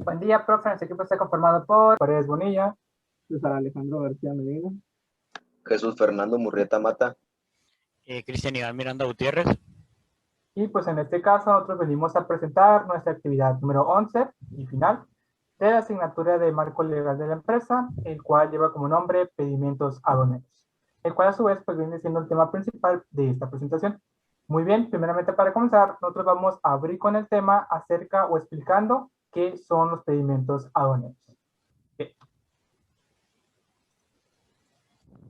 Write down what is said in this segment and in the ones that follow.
Buen día, profe. Nuestro equipo está conformado por Paredes Bonilla, César Alejandro García Medina. Jesús Fernando Murrieta Mata. Cristian Iván Miranda Gutiérrez. y pues en este caso nosotros venimos a presentar nuestra actividad número 11 y final de la asignatura de marco legal de la empresa, el cual lleva como nombre pedimientos aduaneros, el cual a su vez pues viene siendo el tema principal de esta presentación. Muy bien, primeramente para comenzar, nosotros vamos a abrir con el tema acerca o explicando qué son los pedimientos aduaneros.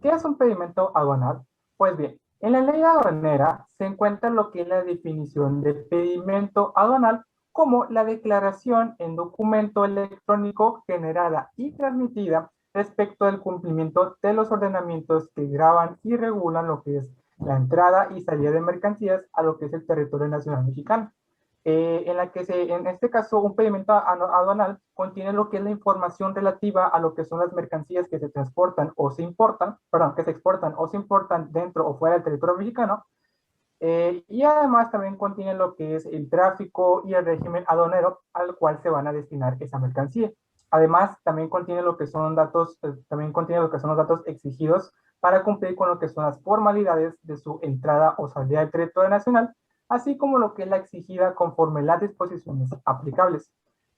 ¿Qué es un pedimento aduanal? Pues bien, en la ley aduanera se encuentra lo que es la definición de pedimento aduanal como la declaración en documento electrónico generada y transmitida respecto del cumplimiento de los ordenamientos que graban y regulan lo que es la entrada y salida de mercancías a lo que es el territorio nacional mexicano. En la que en este caso un pedimento aduanal contiene lo que es la información relativa a lo que son las mercancías que se transportan o se importan, perdón, que se exportan o se importan dentro o fuera del territorio mexicano, y además también contiene lo que es el tráfico y el régimen aduanero al cual se van a destinar esa mercancía. Además, también contiene lo que son datos, también contiene lo que son los datos exigidos para cumplir con lo que son las formalidades de su entrada o salida del territorio nacional, así como lo que es la exigida conforme las disposiciones aplicables.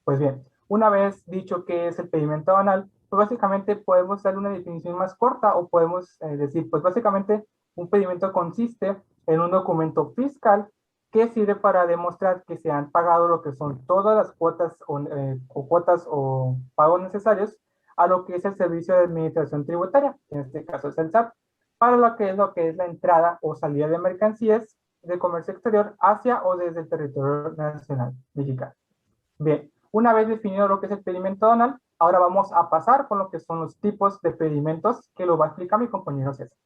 Pues bien, una vez dicho que es el pedimento aduanal, pues básicamente podemos darle una definición más corta o podemos decir, pues básicamente un pedimento consiste en un documento fiscal que sirve para demostrar que se han pagado lo que son todas las cuotas o pagos necesarios a lo que es el servicio de administración tributaria, en este caso es el SAT, para lo que es la entrada o salida de mercancías de comercio exterior hacia o desde el territorio nacional mexicano. Bien, una vez definido lo que es el pedimento aduanal, ahora vamos a pasar con lo que son los tipos de pedimentos que lo va a explicar mi compañero César.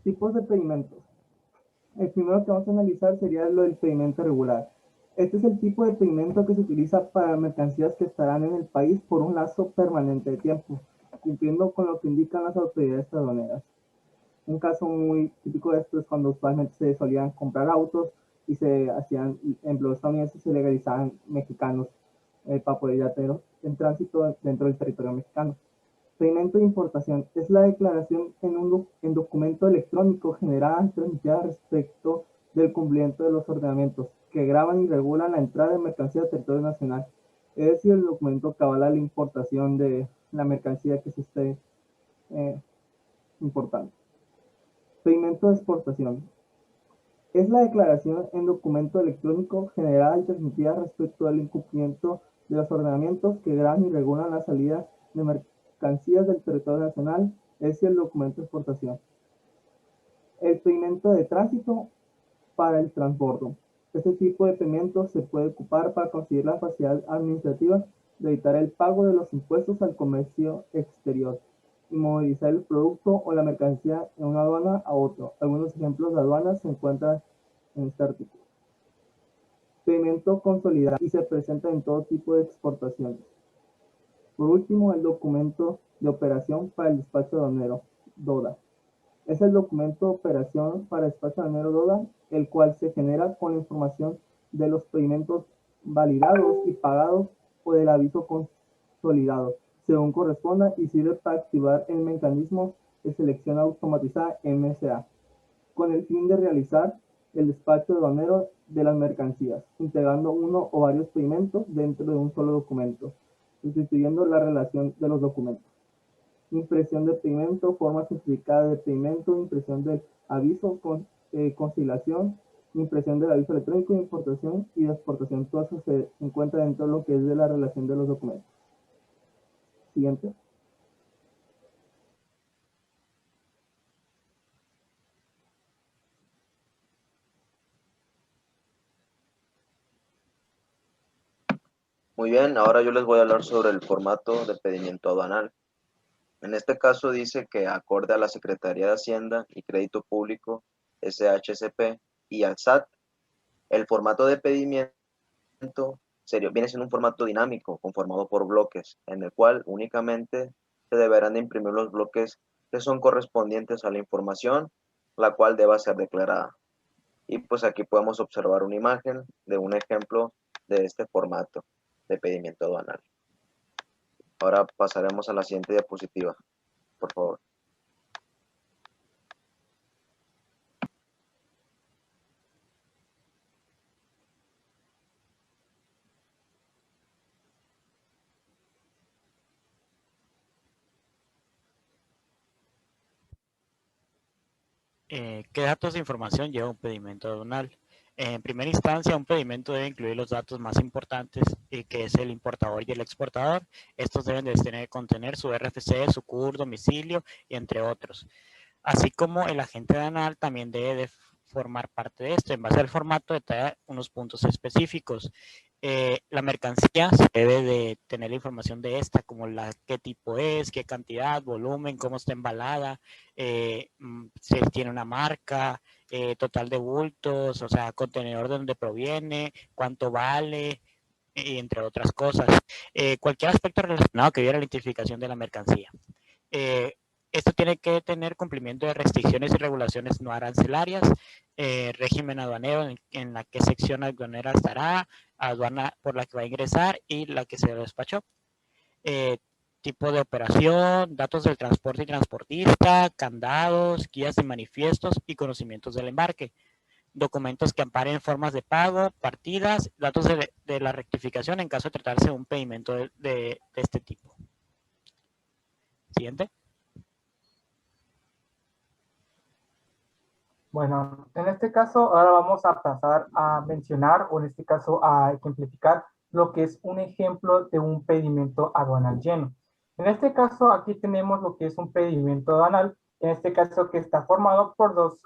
Tipos de pedimentos. El primero que vamos a analizar sería lo del pedimento regular. Este es el tipo de pedimento que se utiliza para mercancías que estarán en el país por un lazo permanente de tiempo, cumpliendo con lo que indican las autoridades aduaneras. Un caso muy típico de esto es cuando usualmente se solían comprar autos y se hacían, en los Estados Unidos se legalizaban mexicanos para poder ya tener en tránsito dentro del territorio mexicano. Pedimento de importación es la declaración en documento electrónico generada y transmitida respecto del cumplimiento de los ordenamientos que graban y regulan la entrada de mercancía al territorio nacional. Es decir, el documento que avala la importación de la mercancía que se esté importando. Pedimento de exportación es la declaración en documento electrónico generada y transmitida respecto al incumplimiento de los ordenamientos que graban y regulan la salida de mercancías del territorio nacional, es el documento de exportación. El pedimento de tránsito para el transbordo. Este tipo de pedimento se puede ocupar para conseguir la facilidad administrativa de evitar el pago de los impuestos al comercio exterior y movilizar el producto o la mercancía de una aduana a otro. Algunos ejemplos de aduanas se encuentran en este artículo. Pedimento consolidado y se presenta en todo tipo de exportaciones. Por último, el documento de operación para el despacho aduanero, DODA. Es el documento de operación para el despacho aduanero DODA, el cual se genera con la información de los pedimentos validados y pagados o del aviso consolidado, según corresponda, y sirve para activar el mecanismo de selección automatizada MSA, con el fin de realizar el despacho aduanero de las mercancías, integrando uno o varios pedimentos dentro de un solo documento, sustituyendo la relación de los documentos. Impresión de pedimento, forma simplificada de pedimento, impresión del aviso, conciliación, impresión del aviso electrónico de importación y de exportación. Todo eso se encuentra dentro de lo que es de la relación de los documentos. Siguiente. Muy bien, ahora yo les voy a hablar sobre el formato de pedimiento aduanal. En este caso dice que acorde a la Secretaría de Hacienda y Crédito Público, SHCP, y al SAT, el formato de pedimiento viene siendo un formato dinámico conformado por bloques, en el cual únicamente se deberán de imprimir los bloques que son correspondientes a la información, la cual deba ser declarada. Y pues aquí podemos observar una imagen de un ejemplo de este formato de pedimento aduanal. Ahora pasaremos a la siguiente diapositiva, por favor. ¿Qué datos de información lleva un pedimento aduanal? En primera instancia, un pedimento debe incluir los datos más importantes, que es el importador y el exportador. Estos deben de contener su RFC, su CUR, domicilio y entre otros. Así como el agente aduanal también debe de formar parte de esto. En base al formato detalla unos puntos específicos. La mercancía se debe de tener la información de esta, como qué tipo es, qué cantidad, volumen, cómo está embalada, si tiene una marca, total de bultos, o sea, contenedor de donde proviene, cuánto vale, entre otras cosas. Cualquier aspecto relacionado que viera la identificación de la mercancía. Esto tiene que tener cumplimiento de restricciones y regulaciones no arancelarias, régimen aduanero en la que sección aduanera estará, aduana por la que va a ingresar y la que se despachó. Tipo de operación, datos del transporte y transportista, candados, guías y manifiestos y conocimientos del embarque. Documentos que amparen formas de pago, partidas, datos de la rectificación en caso de tratarse de un pedimento de este tipo. Siguiente. Bueno, en este caso ahora vamos a pasar a mencionar, o en este caso a ejemplificar, lo que es un ejemplo de un pedimento aduanal lleno. En este caso aquí tenemos lo que es un pedimento aduanal, en este caso que está formado por dos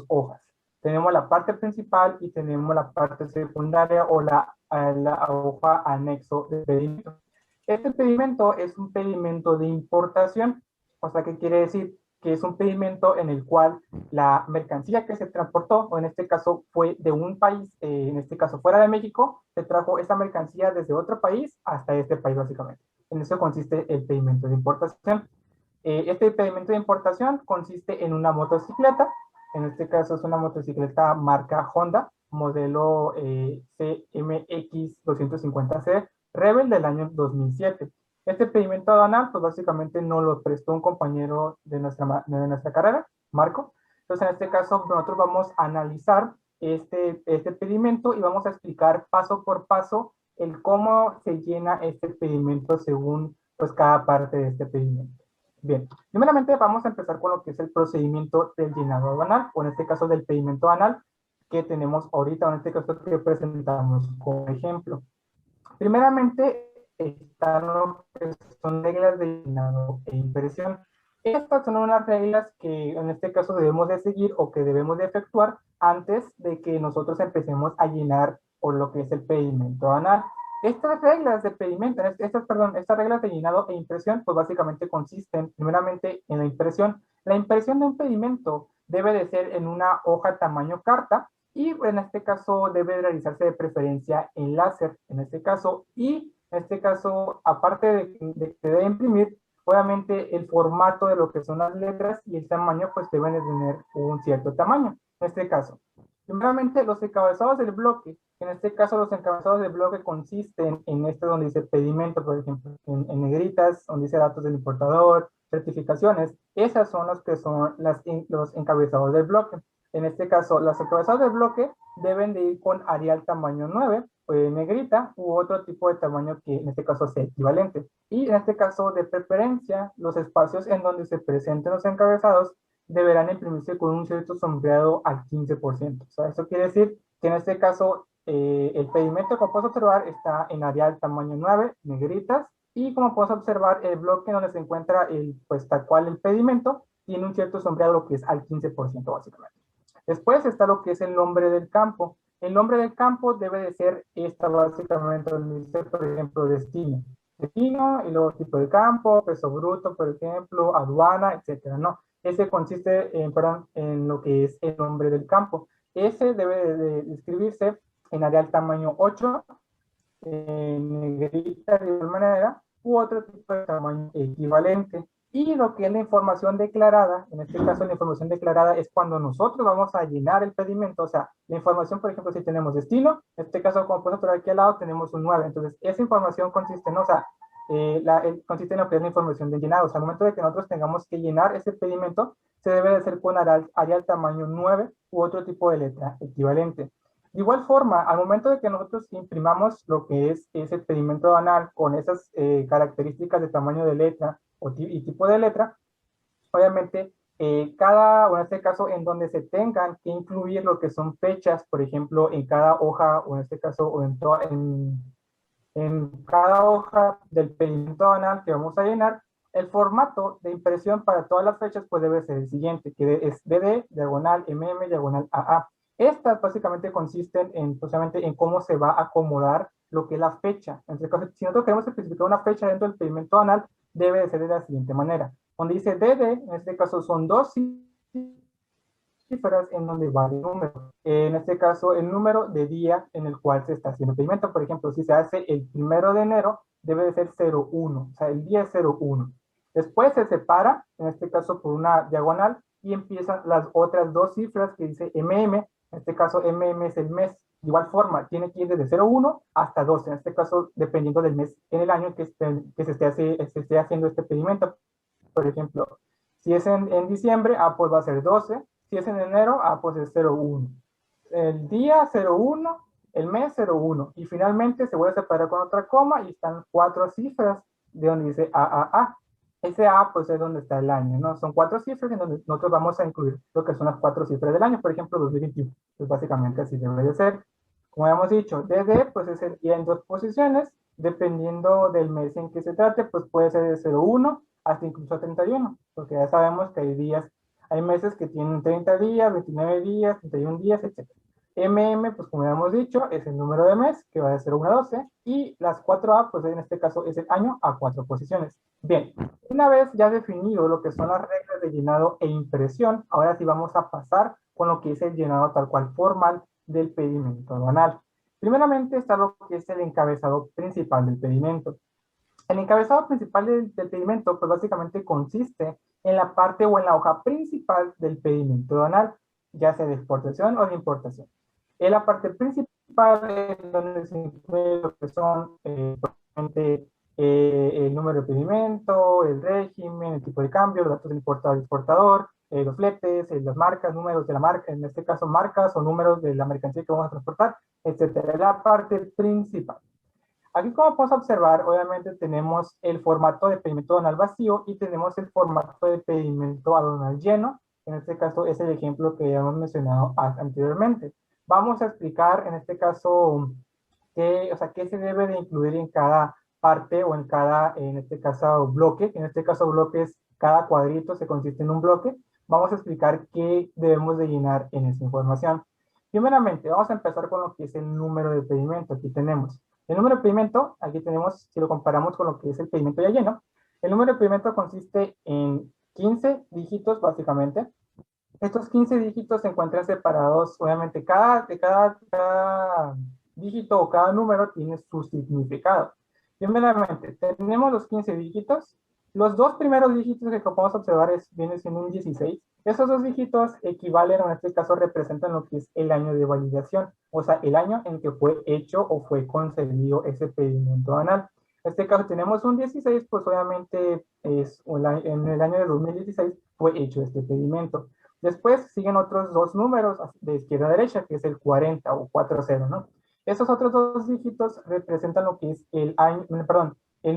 hojas. Tenemos la parte principal y tenemos la parte secundaria o la hoja anexo de pedimento. Este pedimento es un pedimento de importación, o sea, ¿qué quiere decir? Que es un pedimento en el cual la mercancía que se transportó, o en este caso fue de un país, en este caso fuera de México, se trajo esta mercancía desde otro país hasta este país básicamente. En eso consiste el pedimento de importación. Este pedimento de importación consiste en una motocicleta, en este caso es una motocicleta marca Honda, modelo CMX 250C Rebel del año 2007. Este pedimento aduanal, pues básicamente nos lo prestó un compañero de nuestra carrera, Marco. Entonces, en este caso, nosotros vamos a analizar este pedimento y vamos a explicar paso por paso el cómo se llena este pedimento según pues cada parte de este pedimento. Bien, primeramente vamos a empezar con lo que es el procedimiento del llenado aduanal, o en este caso del pedimento aduanal que tenemos ahorita, o en este caso que presentamos como ejemplo. Primeramente, están lo que son reglas de llenado e impresión. Estas son unas reglas que en este caso debemos de seguir o que debemos de efectuar antes de que nosotros empecemos a llenar o lo que es el pedimento aduanal. Estas reglas de pedimento, estas reglas de llenado e impresión, pues básicamente consisten primeramente en la impresión. La impresión de un pedimento debe de ser en una hoja tamaño carta, y en este caso debe realizarse de preferencia en láser, en este caso, y en este caso, aparte de que debe imprimir, obviamente el formato de lo que son las letras y el tamaño, pues deben de tener un cierto tamaño, en este caso. Primeramente, los encabezados del bloque. En este caso, los encabezados del bloque consisten en este donde dice pedimento, por ejemplo, en negritas, donde dice datos del importador, certificaciones. Esas son los que son los encabezados del bloque. En este caso, los encabezados del bloque deben de ir con Arial tamaño 9, negrita, u otro tipo de tamaño que en este caso sea equivalente. Y en este caso, de preferencia, los espacios en donde se presenten los encabezados deberán imprimirse con un cierto sombreado al 15%. O sea, eso quiere decir que en este caso el pedimento, como puedes observar, está en Arial tamaño 9, negritas, y como puedes observar, el bloque donde se encuentra pues tal cual el pedimento tiene un cierto sombreado que es al 15% básicamente. Después está lo que es el nombre del campo. El nombre del campo debe de ser básicamente, donde dice, por ejemplo, destino. Destino y luego tipo de campo, peso bruto, por ejemplo, aduana, etcétera, ¿no? Ese consiste en lo que es el nombre del campo. Ese debe de escribirse en área del tamaño 8, en negrita de igual manera, u otro tipo de tamaño equivalente. Y lo que es la información declarada, en este caso la información declarada es cuando nosotros vamos a llenar el pedimento, o sea, la información, por ejemplo, si tenemos destino, en este caso, como puedo por aquí al lado, tenemos un 9, entonces esa información consiste en, o sea, consiste en lo que es la información de llenado, o sea, al momento de que nosotros tengamos que llenar ese pedimento, se debe de hacer con área al tamaño 9 u otro tipo de letra equivalente. De igual forma, al momento de que nosotros imprimamos lo que es ese pedimento aduanal con esas características de tamaño de letra y tipo de letra, obviamente o en este caso en donde se tengan que incluir lo que son fechas, por ejemplo, en cada hoja, o en este caso, o en cada hoja del pedimento aduanal que vamos a llenar, el formato de impresión para todas las fechas pues debe ser el siguiente, que es DD, diagonal, MM, diagonal AA. Estas básicamente consisten en, precisamente, en cómo se va a acomodar lo que es la fecha. En este caso, si nosotros queremos especificar una fecha dentro del pedimento aduanal, debe de ser de la siguiente manera. Donde dice DD, en este caso son dos cifras en donde va el número. En este caso, el número de día en el cual se está haciendo el pedimento. Por ejemplo, si se hace el 1 de enero, debe de ser 01, o sea, el día es 01. Después se separa, en este caso por una diagonal, y empiezan las otras dos cifras que dice MM, en este caso MM es el mes. De igual forma, tiene que ir desde 01 hasta 12, en este caso, dependiendo del mes en el año que se esté haciendo este pedimento. Por ejemplo, si es en diciembre, pues va a ser 12. Si es en enero, pues es 01. El día 01, el mes 01. Y finalmente se vuelve a separar con otra coma y están 4 cifras de donde dice AAA. Ese A, pues es donde está el año, ¿no? Son 4 cifras en donde nosotros vamos a incluir lo que son las 4 cifras del año, por ejemplo, 2021. Pues básicamente así debe de ser. Como habíamos dicho, DD, pues es el día en 2 posiciones. Dependiendo del mes en que se trate, pues puede ser de 01 hasta incluso 31, porque ya sabemos que hay meses que tienen 30 días, 29 días, 31 días, etc. Pues como ya hemos dicho, es el número de mes, que va de 0 a 1 a 12, y las 4A, pues en este caso es el año a 4 posiciones. Bien, una vez ya definido lo que son las reglas de llenado e impresión, ahora sí vamos a pasar con lo que es el llenado tal cual formal del pedimento aduanal. Primeramente está lo que es el encabezado principal del pedimento. El encabezado principal del pedimento, pues básicamente consiste en la parte o en la hoja principal del pedimento aduanal, ya sea de exportación o de importación. En la parte principal es donde se incluye lo que son el número de pedimento, el régimen, el tipo de cambio, los datos del importador, los fletes, las marcas, números de la marca, en este caso marcas o números de la mercancía que vamos a transportar, etcétera. La parte principal. Aquí, como podemos observar, obviamente tenemos el formato de pedimento aduanal vacío y tenemos el formato de pedimento aduanal lleno. En este caso es el ejemplo que ya hemos mencionado anteriormente. Vamos a explicar en este caso qué se debe de incluir en cada parte o en este caso bloque. En este caso bloque es cada cuadrito, se consiste en un bloque. Vamos a explicar qué debemos de llenar en esa información. Primeramente, vamos a empezar con lo que es el número de pedimento. Aquí tenemos el número de pedimento, aquí tenemos, si lo comparamos con lo que es el pedimento ya lleno, el número de pedimento consiste en 15 dígitos básicamente. Estos 15 dígitos se encuentran separados, obviamente cada dígito o cada número tiene su significado. Primeramente, tenemos los 15 dígitos. Los dos primeros dígitos que podemos observar vienen siendo un 16. Esos dos dígitos equivalen, o en este caso representan lo que es el año de validación, o sea, el año en que fue hecho o fue concedido ese pedimento anual. En este caso tenemos un 16, pues obviamente en el año de 2016 fue hecho este pedimento. Después siguen otros dos números de izquierda a derecha, que es el 40 o 40, ¿no? Esos otros dos dígitos representan lo que es el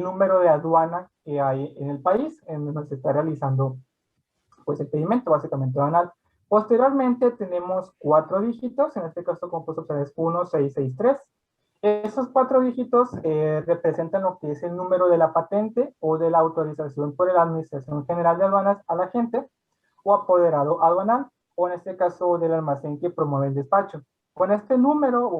número de aduana que hay en el país, en donde se está realizando pues el pedimento básicamente aduanal. Posteriormente tenemos 4 dígitos, en este caso como puedes observar es 1663. Esos 4 dígitos representan lo que es el número de la patente o de la autorización por la Administración General de Aduanas a la gente o apoderado aduanal, o en este caso del almacén que promueve el despacho. Con este número,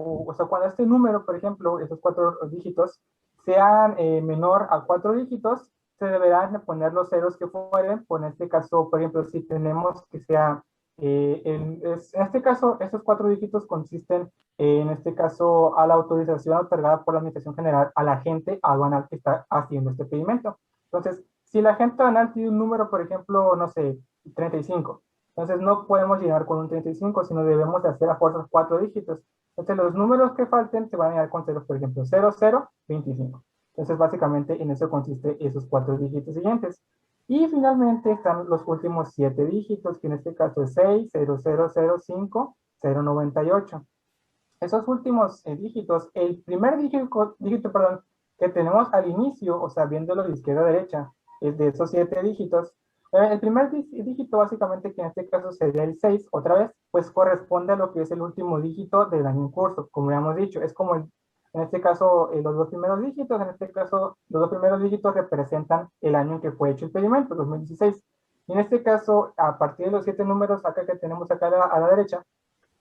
cuando este número, por ejemplo, esos 4 dígitos, sean menor a 4 dígitos, se deberán poner los ceros que fueren. Por este caso, por ejemplo, si tenemos que sea En este caso, estos 4 dígitos consisten, en este caso, a la autorización otorgada por la Administración General al agente aduanal que está haciendo este pedimento. Entonces, si el agente aduanal tiene un número, por ejemplo, no sé, 35, entonces no podemos llenar con un 35, sino debemos de hacer a fuerzas 4 dígitos. Entonces, los números que falten se van a llenar con ceros, por ejemplo, 00, 25. Entonces, básicamente, en eso consiste esos 4 dígitos siguientes. Y finalmente están los últimos 7 dígitos, que en este caso es 6, 0005, 098. Esos últimos dígitos, el primer dígito, perdón, que tenemos al inicio, o sea, viéndolo de izquierda a derecha, es de esos 7 dígitos. El primer dígito, básicamente, que en este caso sería el 6, otra vez, pues corresponde a lo que es el último dígito del año en curso. Como ya hemos dicho, es como en este caso, los 2 primeros dígitos, en este caso, los 2 primeros dígitos representan el año en que fue hecho el pedimento, 2016. Y en este caso, a partir de los 7 números acá que tenemos acá a la derecha,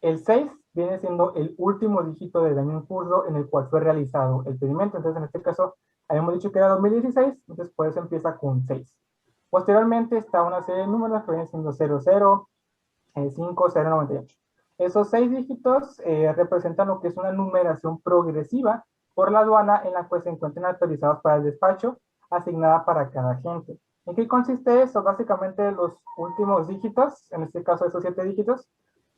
el 6 viene siendo el último dígito del año en curso en el cual fue realizado el pedimento. Entonces, en este caso, habíamos dicho que era 2016, entonces por eso empieza con 6. Posteriormente está una serie de números que vienen siendo 00, 5, 098. Esos 6 dígitos representan lo que es una numeración progresiva por la aduana en la que se encuentran autorizados para el despacho, asignada para cada agente. ¿En qué consiste eso? Básicamente los últimos dígitos, en este caso esos 7 dígitos,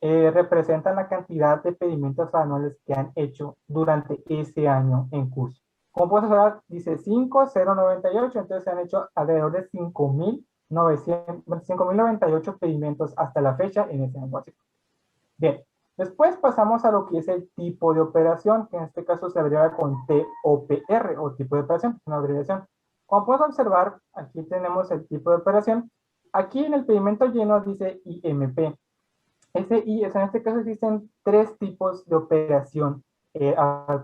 representan la cantidad de pedimentos anuales que han hecho durante ese año en curso. Como puedes observar, dice 5098, entonces se han hecho alrededor de 5.098 pedimentos hasta la fecha en ese negocio. Bien, después pasamos a lo que es el tipo de operación, que en este caso se abrevia con TOPR, o tipo de operación, una abreviación. Como puedes observar, aquí tenemos el tipo de operación. Aquí en el pedimento lleno dice IMP. En este caso existen 3 tipos de operación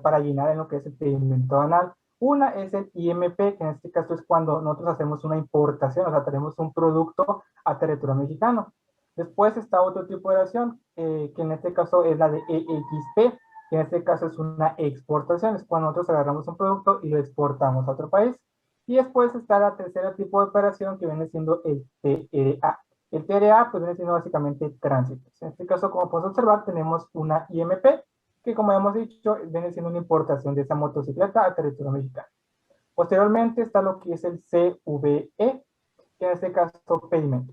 para llenar en lo que es el pedimento anual. Una es el IMP, que en este caso es cuando nosotros hacemos una importación, o sea, tenemos un producto a territorio mexicano. Después está otro tipo de operación, que en este caso es la de EXP, que en este caso es una exportación, es cuando nosotros agarramos un producto y lo exportamos a otro país. Y después está la tercera tipo de operación, que viene siendo el TRA. El TRA pues viene siendo básicamente tránsito. En este caso, como puedes observar, tenemos una IMP, que como hemos dicho, viene siendo una importación de esa motocicleta a territorio mexicano. Posteriormente está lo que es el CVE, que en este caso pedimento.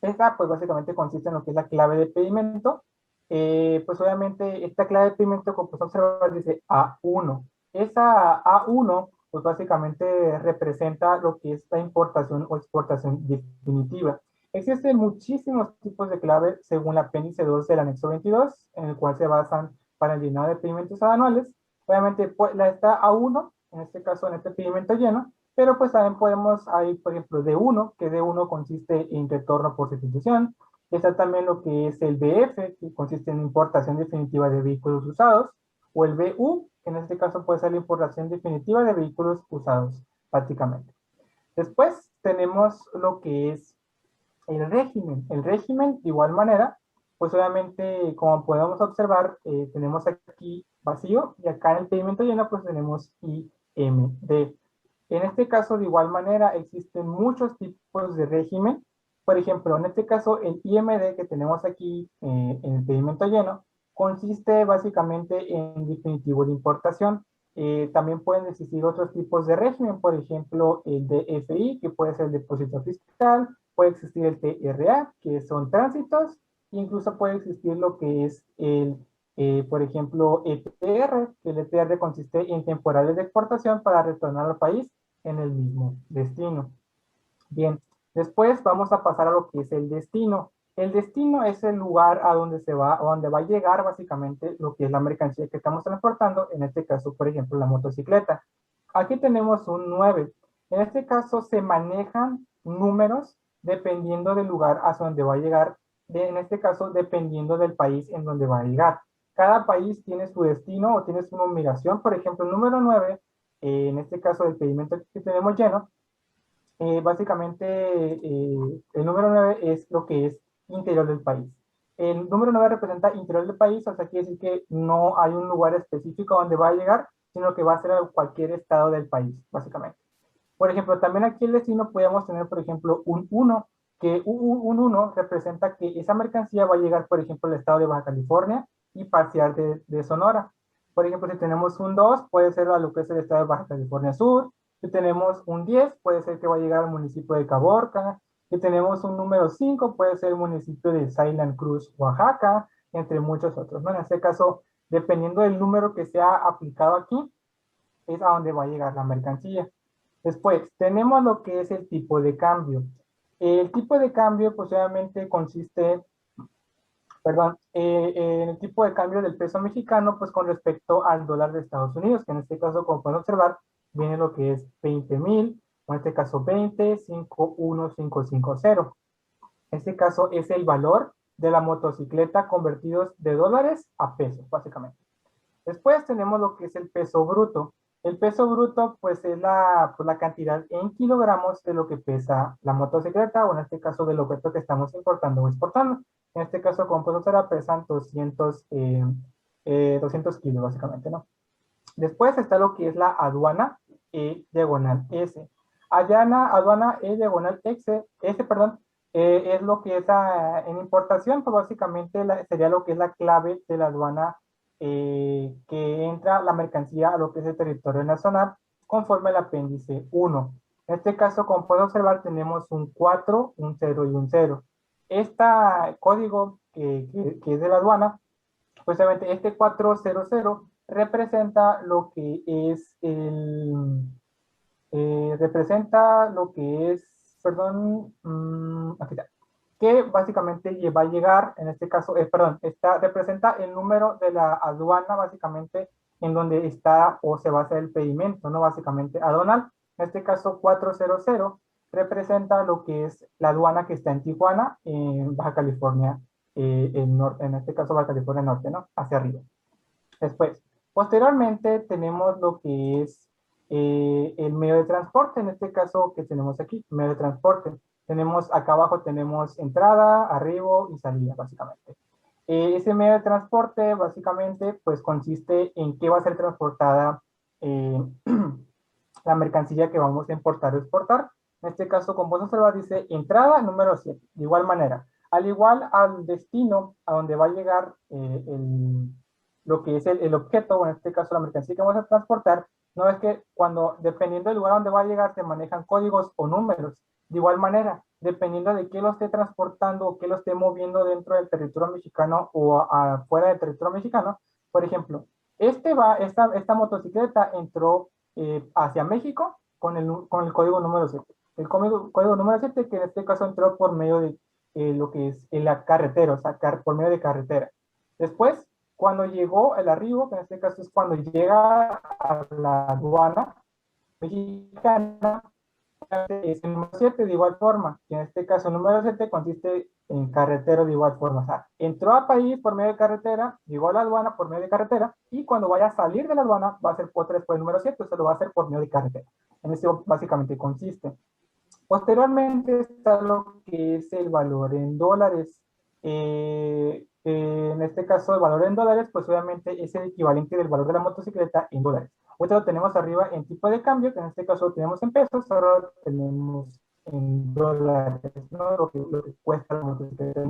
Esta pues básicamente consiste en lo que es la clave de pedimento. Pues obviamente esta clave de pedimento, como puedes observar, dice A1. Esa A1 pues básicamente representa lo que es la importación o exportación definitiva. Existen muchísimos tipos de clave según la apéndice 2 del anexo 22, en el cual se basan para el llenado de pedimentos anuales. Obviamente pues, está A1, en este caso en este pedimento lleno, pero pues también podemos, hay por ejemplo D1, que D1 consiste en retorno por sustitución. Está también lo que es el BF, que consiste en importación definitiva de vehículos usados, o el BU, que en este caso puede ser la importación definitiva de vehículos usados, prácticamente. Después tenemos lo que es el régimen. El régimen, de igual manera, pues obviamente, como podemos observar, tenemos aquí vacío, y acá en el pedimento lleno, pues tenemos IMD. En este caso, de igual manera, existen muchos tipos de régimen. Por ejemplo, en este caso, el IMD que tenemos aquí en el pedimento lleno, consiste básicamente en definitivo de importación. También pueden existir otros tipos de régimen, por ejemplo, el DFI, que puede ser el depósito fiscal, puede existir el TRA, que son tránsitos, incluso puede existir lo que es el por ejemplo, ETR, que el ETR consiste en temporales de exportación para retornar al país en el mismo destino. Bien, después vamos a pasar a lo que es el destino. El destino es el lugar a donde se va, a donde va a llegar básicamente lo que es la mercancía que estamos transportando, en este caso, por ejemplo, la motocicleta. Aquí tenemos un 9. En este caso se manejan números dependiendo del lugar hacia donde va a llegar, en este caso dependiendo del país en donde va a llegar. Cada país tiene su destino o tiene su numeración. Por ejemplo, el número 9, en este caso del pedimento que tenemos lleno, básicamente el número 9 es lo que es interior del país. El número 9 representa interior del país, o sea, quiere decir que no hay un lugar específico donde va a llegar, sino que va a ser a cualquier estado del país, básicamente. Por ejemplo, también aquí el destino podemos tener, por ejemplo, un 1, que un 1 representa que esa mercancía va a llegar, por ejemplo, al estado de Baja California y parcial de Sonora. Por ejemplo, si tenemos un 2, puede ser a lo que es el estado de Baja California Sur. Si tenemos un 10, puede ser que va a llegar al municipio de Caborca. Si tenemos un número 5, puede ser el municipio de Salina Cruz, Oaxaca, entre muchos otros, ¿no? En este caso, dependiendo del número que sea aplicado aquí, es a donde va a llegar la mercancía. Después, tenemos lo que es el tipo de cambio. El tipo de cambio, pues obviamente consiste, perdón, en el tipo de cambio del peso mexicano, pues con respecto al dólar de Estados Unidos, que en este caso, como pueden observar, viene lo que es 20,000, o en este caso 20,51550. En este caso es el valor de la motocicleta convertidos de dólares a pesos, básicamente. Después tenemos lo que es el peso bruto. El peso bruto, pues, es la cantidad en kilogramos de lo que pesa la motocicleta, o en este caso del objeto que estamos importando o exportando. En este caso, como puedo observar, pesan 200 kilos, básicamente, ¿no? Después está lo que es la aduana diagonal S. Aduana diagonal S, perdón, es lo que es en importación, pues básicamente sería lo que es la clave de la aduana que entra la mercancía a lo que es el territorio nacional conforme al apéndice 1. En este caso, como pueden observar, tenemos un 4, un 0 y un 0. Este código que es de la aduana, pues obviamente este 400 representa lo que es representa lo que es, perdón, aquí está, que básicamente va a llegar, en este caso, perdón, representa el número de la aduana, básicamente, en donde está o se va a hacer el pedimento, ¿no? Básicamente, aduanal. En este caso, 400 representa lo que es la aduana que está en Tijuana, en Baja California, en este caso, Baja California Norte, ¿no? Hacia arriba. Después, posteriormente, tenemos lo que es el medio de transporte, en este caso que tenemos aquí, medio de transporte. Tenemos acá abajo, tenemos entrada, arribo y salida, básicamente. Ese medio de transporte, básicamente, pues consiste en qué va a ser transportada la mercancía que vamos a importar o exportar. En este caso, como vos observar, dice entrada número 7. De igual manera, al igual al destino a donde va a llegar lo que es el objeto, o en este caso la mercancía que vamos a transportar, no es que cuando, dependiendo del lugar donde va a llegar, se manejan códigos o números. De igual manera, dependiendo de qué lo esté transportando o qué lo esté moviendo dentro del territorio mexicano o afuera del territorio mexicano, por ejemplo, esta motocicleta entró hacia México con el código número 7. El código número 7, que en este caso entró por medio de lo que es la carretera, o sea, por medio de carretera. Después, cuando llegó el arribo, que en este caso es cuando llega a la aduana mexicana, es el número 7 de igual forma, que en este caso el número 7 consiste en carretero de igual forma. O sea, entró al país por medio de carretera, llegó a la aduana por medio de carretera, y cuando vaya a salir de la aduana va a ser otra vez por el número 7, se lo va a hacer por medio de carretera. En eso básicamente consiste. Posteriormente está lo que es el valor en dólares. En este caso, el valor en dólares, pues obviamente es el equivalente del valor de la motocicleta en dólares. Ahorita lo tenemos arriba en tipo de cambio, que en este caso lo tenemos en pesos, ahora lo tenemos en dólares, ¿no? Lo que cuesta la motocicleta.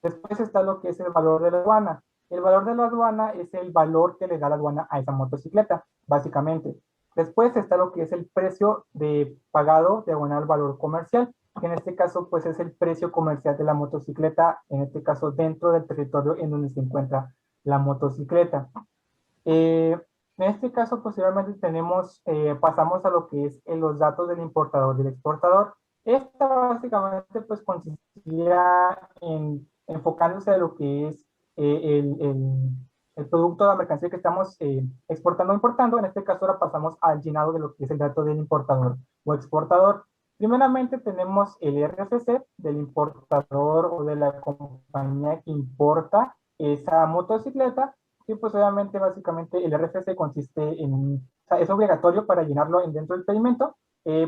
Después está lo que es el valor de la aduana. El valor de la aduana es el valor que le da la aduana a esa motocicleta, básicamente. Después está lo que es el precio de pagado diagonal valor comercial, que en este caso pues es el precio comercial de la motocicleta, en este caso dentro del territorio en donde se encuentra la motocicleta. En este caso posteriormente pasamos a lo que es los datos del importador y del exportador. Esta básicamente pues consistía en enfocándose a lo que es el producto de la mercancía que estamos exportando o importando. En este caso ahora pasamos al llenado de lo que es el dato del importador o exportador. Primeramente tenemos el RFC del importador o de la compañía que importa esa motocicleta, y pues obviamente básicamente el RFC consiste o sea, es obligatorio para llenarlo dentro del pedimento,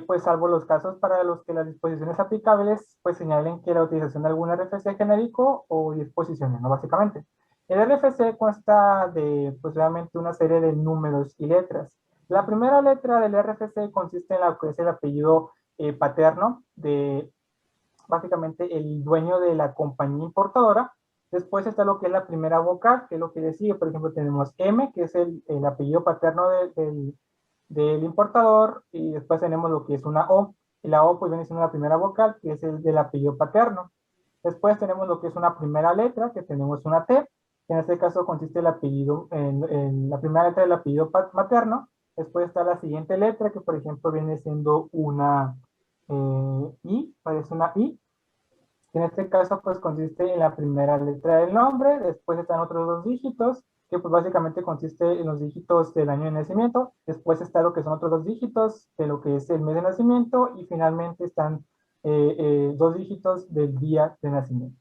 pues salvo los casos para los que las disposiciones aplicables pues señalen que la utilización de algún RFC genérico o disposiciones, ¿no? Básicamente. El RFC consta de, pues obviamente, una serie de números y letras. La primera letra del RFC consiste en lo que es el apellido paterno básicamente el dueño de la compañía importadora. Después está lo que es la primera vocal, que es lo que le sigue. Por ejemplo, tenemos M, que es el apellido paterno del importador, y después tenemos lo que es una O, y la O pues viene siendo la primera vocal, que es el del apellido paterno. Después tenemos lo que es una primera letra, que tenemos una T, que en este caso consiste el apellido, en la primera letra del apellido materno. Después está la siguiente letra, que por ejemplo viene siendo una I, parece una I, que en este caso pues consiste en la primera letra del nombre. Después están otros dos dígitos, que pues básicamente consiste en los dígitos del año de nacimiento. Después está lo que son otros dos dígitos de lo que es el mes de nacimiento, y finalmente están dos dígitos del día de nacimiento.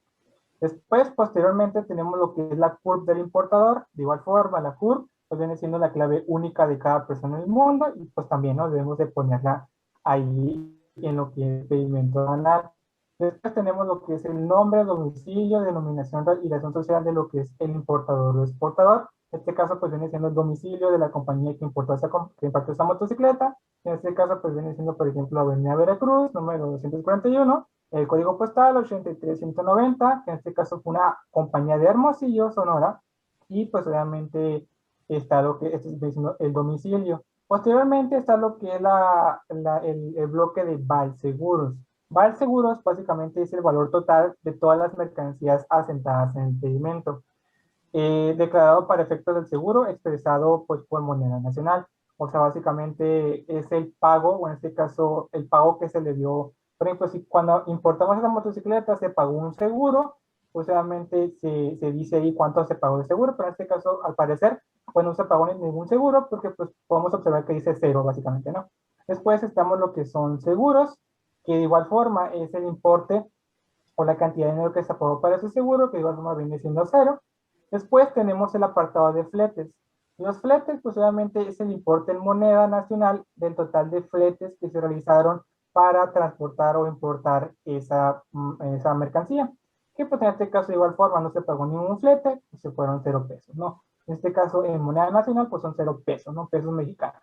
Después, posteriormente, tenemos lo que es la CURP del importador. De igual forma, la CURP pues viene siendo la clave única de cada persona en el mundo, y pues también ¿no? debemos de ponerla ahí en lo que es el pedimento aduanal. Después tenemos lo que es el nombre, domicilio, denominación y razón social de lo que es el importador o exportador. En este caso, pues viene siendo el domicilio de la compañía que importó esa motocicleta. En este caso, pues viene siendo, por ejemplo, Avenida Veracruz, número 241, el código postal 83190, que en este caso fue una compañía de Hermosillo, Sonora, y pues obviamente está lo que es el domicilio. Posteriormente está lo que es el bloque de Valseguros. Valseguros básicamente es el valor total de todas las mercancías asentadas en el pedimento, declarado para efectos del seguro, expresado pues por moneda nacional. O sea, básicamente es el pago, o en este caso el pago que se le dio. Por ejemplo, si cuando importamos esa motocicleta se pagó un seguro, pues obviamente se dice ahí cuánto se pagó de seguro, pero en este caso al parecer pues no se pagó ningún seguro, porque pues podemos observar que dice cero básicamente, ¿no? Después estamos lo que son seguros, que de igual forma es el importe o la cantidad de dinero que se pagó para ese seguro, que de igual forma viene siendo cero. Después tenemos el apartado de fletes. Los fletes, pues obviamente es el importe en moneda nacional del total de fletes que se realizaron para transportar o importar esa mercancía. Que pues en este caso de igual forma no se pagó ningún flete, pues se fueron 0 pesos, ¿no? En este caso en moneda nacional pues son 0 pesos, ¿no? Pesos mexicanos.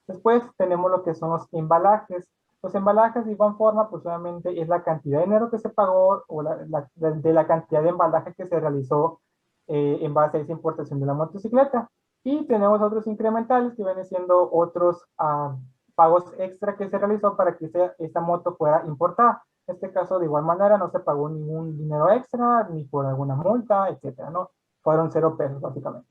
Después tenemos lo que son los embalajes. Los embalajes de igual forma, pues obviamente es la cantidad de dinero que se pagó o de la cantidad de embalaje que se realizó en base a esa importación de la motocicleta. Y tenemos otros incrementales que vienen siendo otros pagos extra que se realizó para que esta moto fuera importada. En este caso, de igual manera, no se pagó ningún dinero extra, ni por alguna multa, etcétera, ¿no? Fueron 0 pesos, básicamente.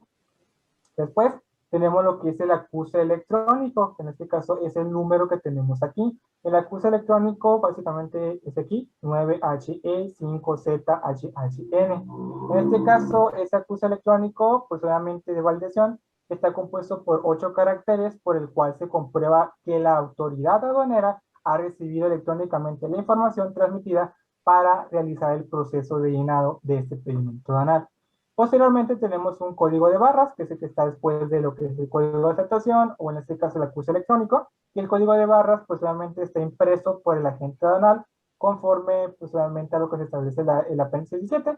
Después, tenemos lo que es el acuse electrónico, que en este caso es el número que tenemos aquí. El acuse electrónico básicamente es aquí, 9HE5ZHHN. En este caso, ese acuse electrónico, pues obviamente de validación, está compuesto por 8 caracteres, por el cual se comprueba que la autoridad aduanera ha recibido electrónicamente la información transmitida para realizar el proceso de llenado de este pedimento aduanal. Posteriormente tenemos un código de barras, que es el que está después de lo que es el código de aceptación, o en este caso el acuse electrónico, y el código de barras pues obviamente está impreso por el agente aduanal conforme pues obviamente a lo que se establece el apéndice 17,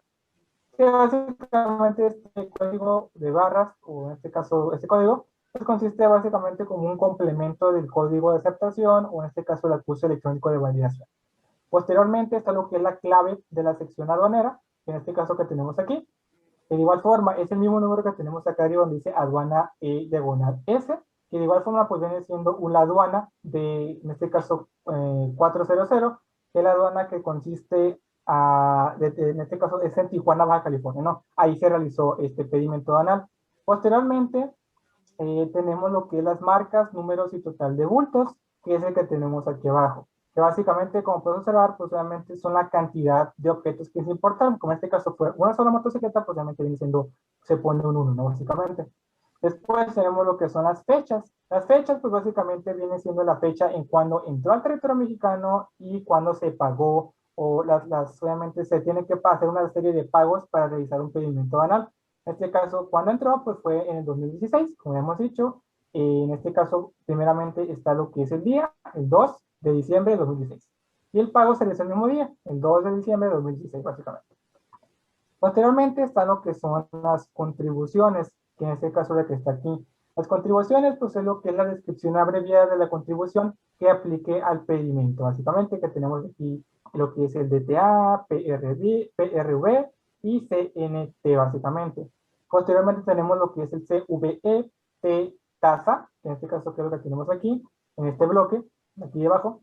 que básicamente este código de barras, o en este caso este código, pues consiste básicamente como un complemento del código de aceptación, o en este caso el acuse electrónico de validación. Posteriormente está lo que es la clave de la sección aduanera, en este caso que tenemos aquí. De igual forma, es el mismo número que tenemos acá arriba donde dice aduana E/S, que de igual forma pues viene siendo una aduana de, en este caso, 400, que es la aduana que consiste, en este caso es en Tijuana, Baja California, ¿no? Ahí se realizó este pedimento aduanal. Posteriormente, tenemos lo que es las marcas, números y total de bultos, que es el que tenemos aquí abajo, que básicamente, como puedes observar, pues obviamente son la cantidad de objetos que se importan. Como en este caso fue una sola motocicleta, pues obviamente viene siendo, se pone un 1, ¿no? Básicamente. Después tenemos lo que son las fechas. Las fechas, pues básicamente viene siendo la fecha en cuando entró al territorio mexicano y cuando se pagó, o obviamente se tiene que hacer una serie de pagos para realizar un pedimento anual. En este caso, cuando entró, pues fue en el 2016, como hemos dicho. En este caso, primeramente está lo que es el día, el 2 de diciembre de 2016. Y el pago se realiza el mismo día, el 2 de diciembre de 2016, básicamente. Posteriormente está lo que son las contribuciones, que en este caso la que está aquí. Las contribuciones, pues es lo que es la descripción abreviada de la contribución que aplique al pedimento, básicamente, que tenemos aquí lo que es el DTA, PRV y CNT básicamente. Posteriormente tenemos lo que es el CVE, T tasa, en este caso que es lo que tenemos aquí, en este bloque, aquí debajo.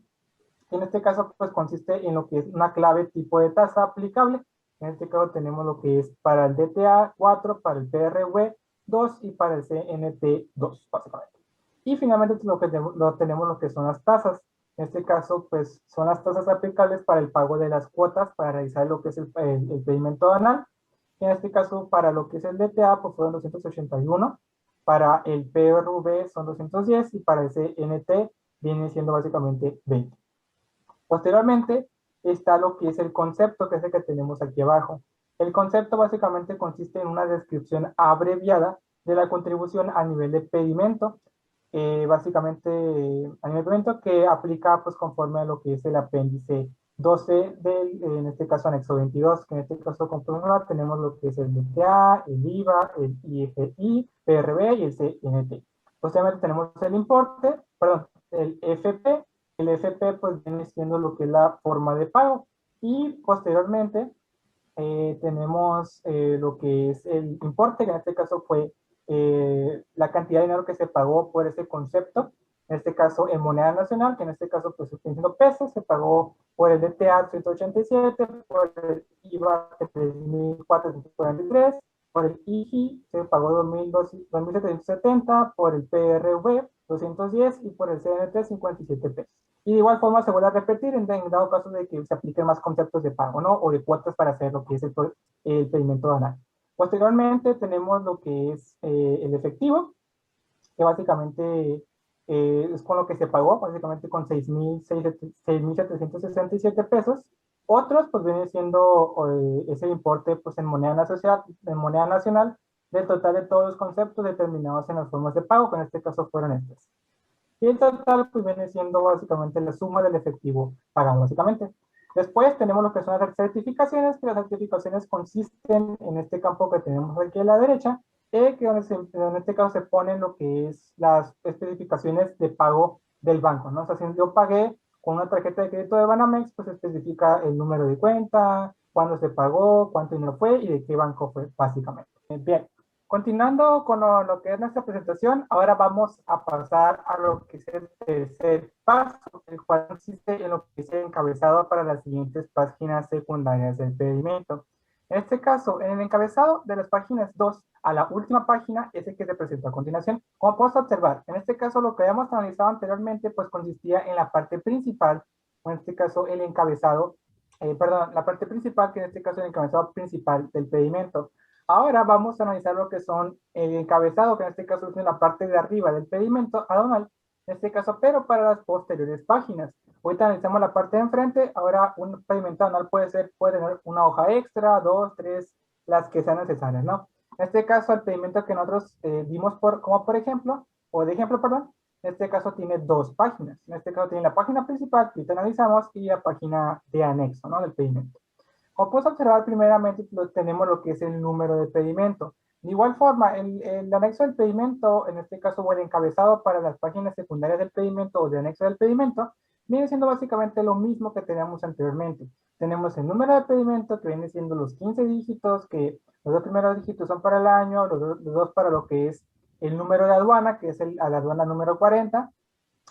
En este caso, pues consiste en lo que es una clave tipo de tasa aplicable. En este caso tenemos lo que es para el DTA 4, para el PRV 2 y para el CNT 2, básicamente. Y finalmente tenemos lo que son las tasas. En este caso, pues son las tasas aplicables para el pago de las cuotas para realizar lo que es el pedimento anual. En este caso, para lo que es el DTA, pues fueron 281. Para el PRV son 210 y para el CNT viene siendo básicamente 20. Posteriormente está lo que es el concepto, que es el que tenemos aquí abajo. El concepto básicamente consiste en una descripción abreviada de la contribución a nivel de pedimento, básicamente a nivel de pedimento que aplica pues conforme a lo que es el apéndice 12 del, en este caso anexo 22, que en este caso con tenemos lo que es el DTA, el IVA, el IGI, PRB y el CNT. Posteriormente tenemos el importe, perdón, el FP. El FP pues viene siendo lo que es la forma de pago y posteriormente tenemos lo que es el importe, que en este caso fue la cantidad de dinero que se pagó por ese concepto, en este caso en moneda nacional, que en este caso pues 100 pesos, se pagó por el DTA 187, por el IVA 3.443, por el IGI se pagó 2.770, por el PRV 210 y por el CNT 57 pesos. Y de igual forma se vuelve a repetir en dado caso de que se apliquen más conceptos de pago, ¿no? O de cuotas para hacer lo que es el pedimento anual. Posteriormente tenemos lo que es el efectivo, que básicamente es con lo que se pagó, básicamente con 6.767 pesos. Otros, pues viene siendo ese importe pues en moneda nacional del total de todos los conceptos determinados en las formas de pago, que en este caso fueron estas. Y el total pues viene siendo básicamente la suma del efectivo pagado, básicamente. Después tenemos lo que son las certificaciones, que las certificaciones consisten en este campo que tenemos aquí a la derecha, que en este caso se ponen lo que es las especificaciones de pago del banco, ¿no? O sea, si yo pagué con una tarjeta de crédito de Banamex, pues especifica el número de cuenta, cuándo se pagó, cuánto dinero fue y de qué banco fue, básicamente. Bien. Continuando con lo que es nuestra presentación, ahora vamos a pasar a lo que es el tercer paso, el cual consiste en lo que es el encabezado para las siguientes páginas secundarias del pedimento. En este caso, en el encabezado de las páginas 2 a la última página es el que se presenta a continuación. Como puedes observar, en este caso lo que habíamos analizado anteriormente pues consistía en la parte principal, o en este caso el encabezado, la parte principal, que en este caso es el encabezado principal del pedimento. Ahora vamos a analizar lo que son el encabezado, que en este caso es en la parte de arriba del pedimento aduanal, en este caso, pero para las posteriores páginas. Ahorita analizamos la parte de enfrente. Ahora un pedimento anual puede tener una hoja extra, 2, 3, las que sean necesarias, ¿no? En este caso, el pedimento que nosotros dimos como por ejemplo, o de ejemplo, perdón, en este caso tiene 2 páginas. En este caso tiene la página principal que ahorita analizamos y la página de anexo, ¿no? Del pedimento. Como puedes observar, primeramente tenemos lo que es el número de pedimento. De igual forma, el anexo del pedimento, en este caso, o el encabezado para las páginas secundarias del pedimento o de anexo del pedimento, viene siendo básicamente lo mismo que teníamos anteriormente. Tenemos el número de pedimento, que viene siendo los 15 dígitos, que los 2 primeros dígitos son para el año, los dos para lo que es el número de aduana, que es la aduana número 40.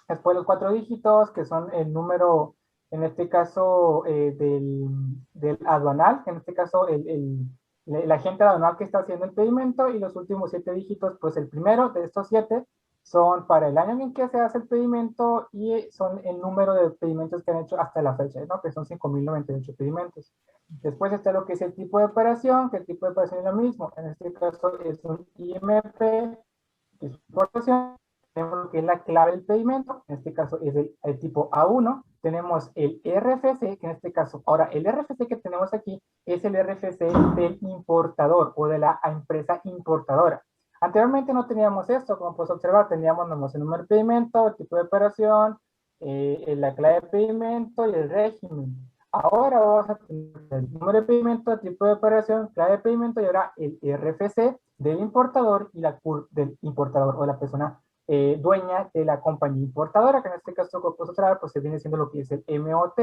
Después los 4 dígitos, que son el número, en este caso, del aduanal, que en este caso el agente aduanal que está haciendo el pedimento, y los últimos 7 dígitos, pues el primero de estos 7 son para el año en que se hace el pedimento y son el número de pedimentos que han hecho hasta la fecha, ¿no? Que son 5.098 pedimentos. Después está lo que es el tipo de operación, que el tipo de operación es lo mismo. En este caso es un IMP, que es importación. Tenemos lo que es la clave del pedimento, en este caso es el tipo A1. Tenemos el RFC, que en este caso, ahora el RFC que tenemos aquí es el RFC del importador o de la empresa importadora. Anteriormente no teníamos esto, como puedes observar, teníamos el número de pedimento, el tipo de operación, la clave de pedimento y el régimen. Ahora vamos a tener el número de pedimento, el tipo de operación, clave de pedimento y ahora el RFC del importador y la CURP del importador o la persona dueña de la compañía importadora, que en este caso, como puedes observar, pues se viene siendo lo que es el MOT,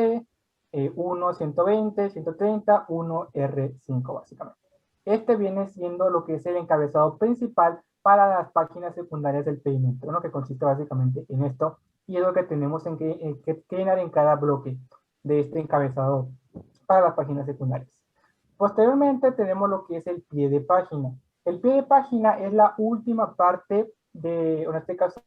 1, 120, 130, 1, R5 básicamente. Este viene siendo lo que es el encabezado principal para las páginas secundarias del pedimento, ¿no? Que consiste básicamente en esto, y es lo que tenemos que llenar en cada bloque de este encabezado para las páginas secundarias. Posteriormente tenemos lo que es el pie de página. El pie de página es la última parte en este caso,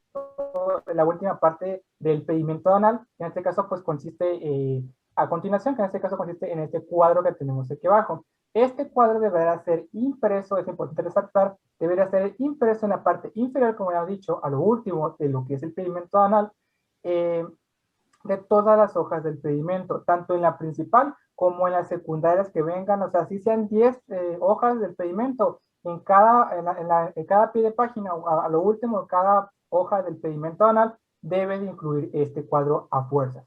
la última parte del pedimento aduanal. En este caso, pues consiste a continuación, que en este caso consiste en este cuadro que tenemos aquí abajo. Este cuadro deberá ser impreso, es importante resaltar, deberá ser impreso en la parte inferior, como ya he dicho, a lo último de lo que es el pedimento aduanal, de todas las hojas del pedimento, tanto en la principal como en las secundarias que vengan, o sea, si sean 10 hojas del pedimento, en cada pie de página, a lo último, cada hoja del pedimento aduanal debe de incluir este cuadro a fuerzas.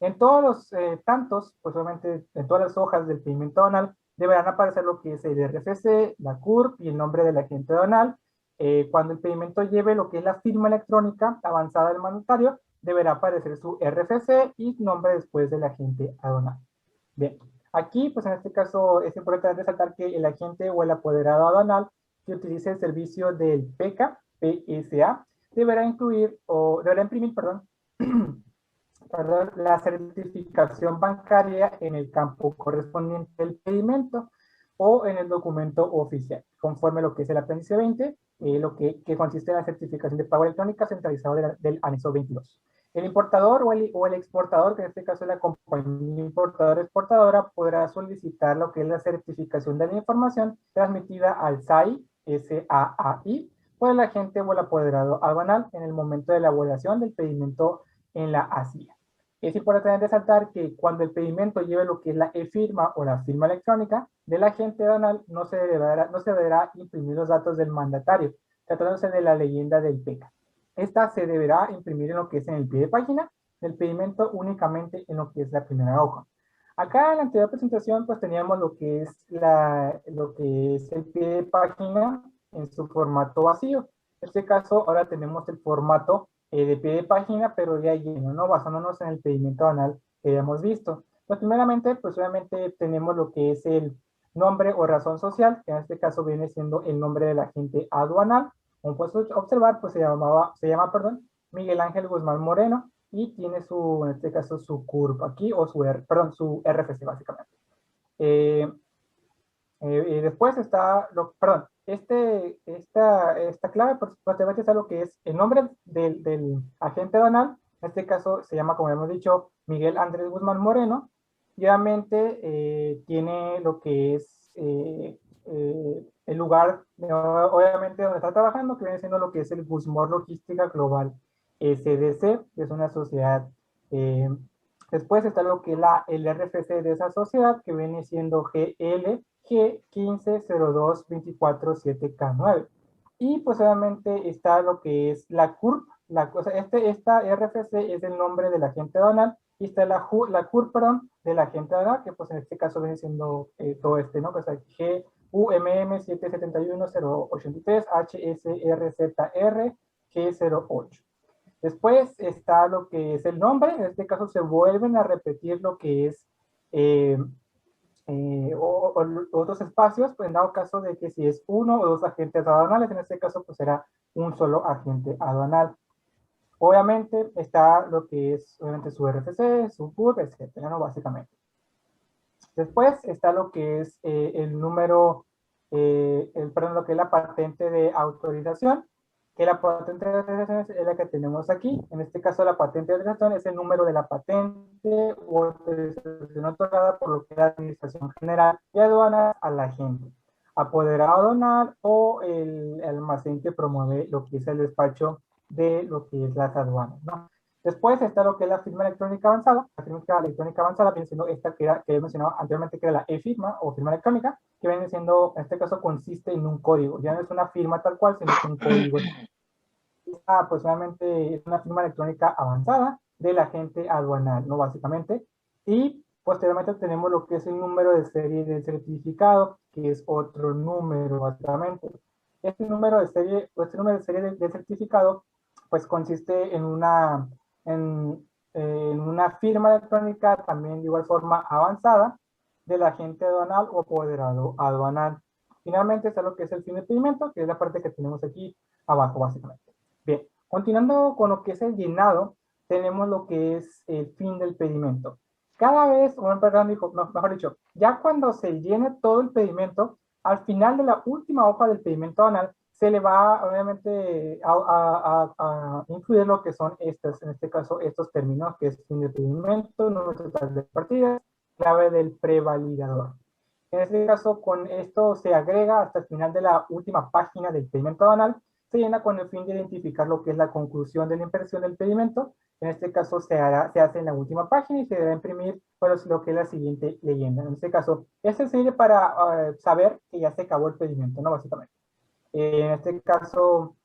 En todos los tantos, pues obviamente en todas las hojas del pedimento aduanal deberán aparecer lo que es el RFC, la CURP y el nombre del agente aduanal. Cuando el pedimento lleve lo que es la firma electrónica avanzada del mandatario, deberá aparecer su RFC y nombre después del agente aduanal. Bien, aquí pues en este caso es importante resaltar que el agente o el apoderado aduanal que utilice el servicio del PSA deberá imprimir, perdón, la certificación bancaria en el campo correspondiente del pedimento o en el documento oficial, conforme lo que es el apéndice 20, lo que consiste en la certificación de pago electrónica centralizado del anexo 22. El importador o el exportador, que en este caso es la compañía importadora-exportadora, podrá solicitar lo que es la certificación de la información transmitida al SAI, SAAI, por el agente o el apoderado aduanal en el momento de la elaboración del pedimento en la ASIA. Es importante resaltar que cuando el pedimento lleve lo que es la e-firma o la firma electrónica del agente aduanal, no se deberá imprimir los datos del mandatario, tratándose de la leyenda del PECA. Esta se deberá imprimir en lo que es en el pie de página del pedimento, únicamente en lo que es la primera hoja. Acá en la anterior presentación pues teníamos lo que es el pie de página en su formato vacío. En este caso ahora tenemos el formato de pie de página, pero ya lleno, ¿no? Basándonos en el pedimento aduanal que habíamos visto. Pues primeramente, pues obviamente tenemos lo que es el nombre o razón social, que en este caso viene siendo el nombre del agente aduanal. Como puedes observar, pues se llama Miguel Ángel Guzmán Moreno, y tiene en este caso, su CURP aquí, o su RFC básicamente. Después está, esta clave, pues básicamente está lo que es el nombre del agente aduanal. En este caso se llama, como hemos dicho, Miguel Andrés Guzmán Moreno, y obviamente tiene lo que es el lugar, obviamente, donde está trabajando, que viene siendo lo que es el Guzmán Logística Global SDC, que es una sociedad. Después está lo que es el RFC de esa sociedad, que viene siendo GL G1502247K9. Y pues obviamente está lo que es la CURP. Esta RFC es el nombre del agente aduanal, y está la CURP, perdón, del agente aduanal, que pues en este caso viene siendo todo ¿no? Que es GUMM 771083 HSRZR G08. Después está lo que es el nombre. En este caso se vuelven a repetir lo que es otros espacios, pues en dado caso de que si es uno o dos agentes aduanales, en este caso pues será un solo agente aduanal. Obviamente está lo que es obviamente su RFC, su CURP, etcétera, ¿no? Básicamente. Después está lo que es el número, lo que es la patente de autorización, que la patente de autorización es la que tenemos aquí. En este caso, la patente de autorización es el número de la patente o autorización otorgada por lo que es la Administración General de Aduanas a la gente, apoderado aduanal o el almacén que promueve lo que es el despacho de lo que es las aduanas, ¿no? Después está lo que es la firma electrónica avanzada. La firma electrónica avanzada viene siendo esta que he mencionado anteriormente, que era la e-firma o firma electrónica, que viene siendo, en este caso, consiste en un código. Ya no es una firma tal cual, sino que es un código. Pues obviamente es una firma electrónica avanzada del agente aduanal, ¿no? Básicamente. Y posteriormente tenemos lo que es el número de serie del certificado, que es otro número, básicamente. Este número de serie del certificado, pues consiste en en una firma electrónica también de igual forma avanzada del agente aduanal o apoderado aduanal. Finalmente está lo que es el fin de pedimento, que es la parte que tenemos aquí abajo básicamente. Bien, continuando con lo que es el llenado, tenemos lo que es el fin del pedimento. Cada vez, bueno, perdón, mejor dicho, ya cuando se llene todo el pedimento, al final de la última hoja del pedimento aduanal, se le va obviamente a incluir lo que son estos, en este caso, estos términos, que es fin de pedimento, número total de partidas, clave del prevalidador. En este caso, con esto se agrega hasta el final de la última página del pedimento aduanal, se llena con el fin de identificar lo que es la conclusión de la impresión del pedimento. En este caso se hace en la última página y se debe imprimir pues, lo que es la siguiente leyenda. En este caso, este sirve para saber que ya se acabó el pedimento, ¿no? Básicamente. En este caso,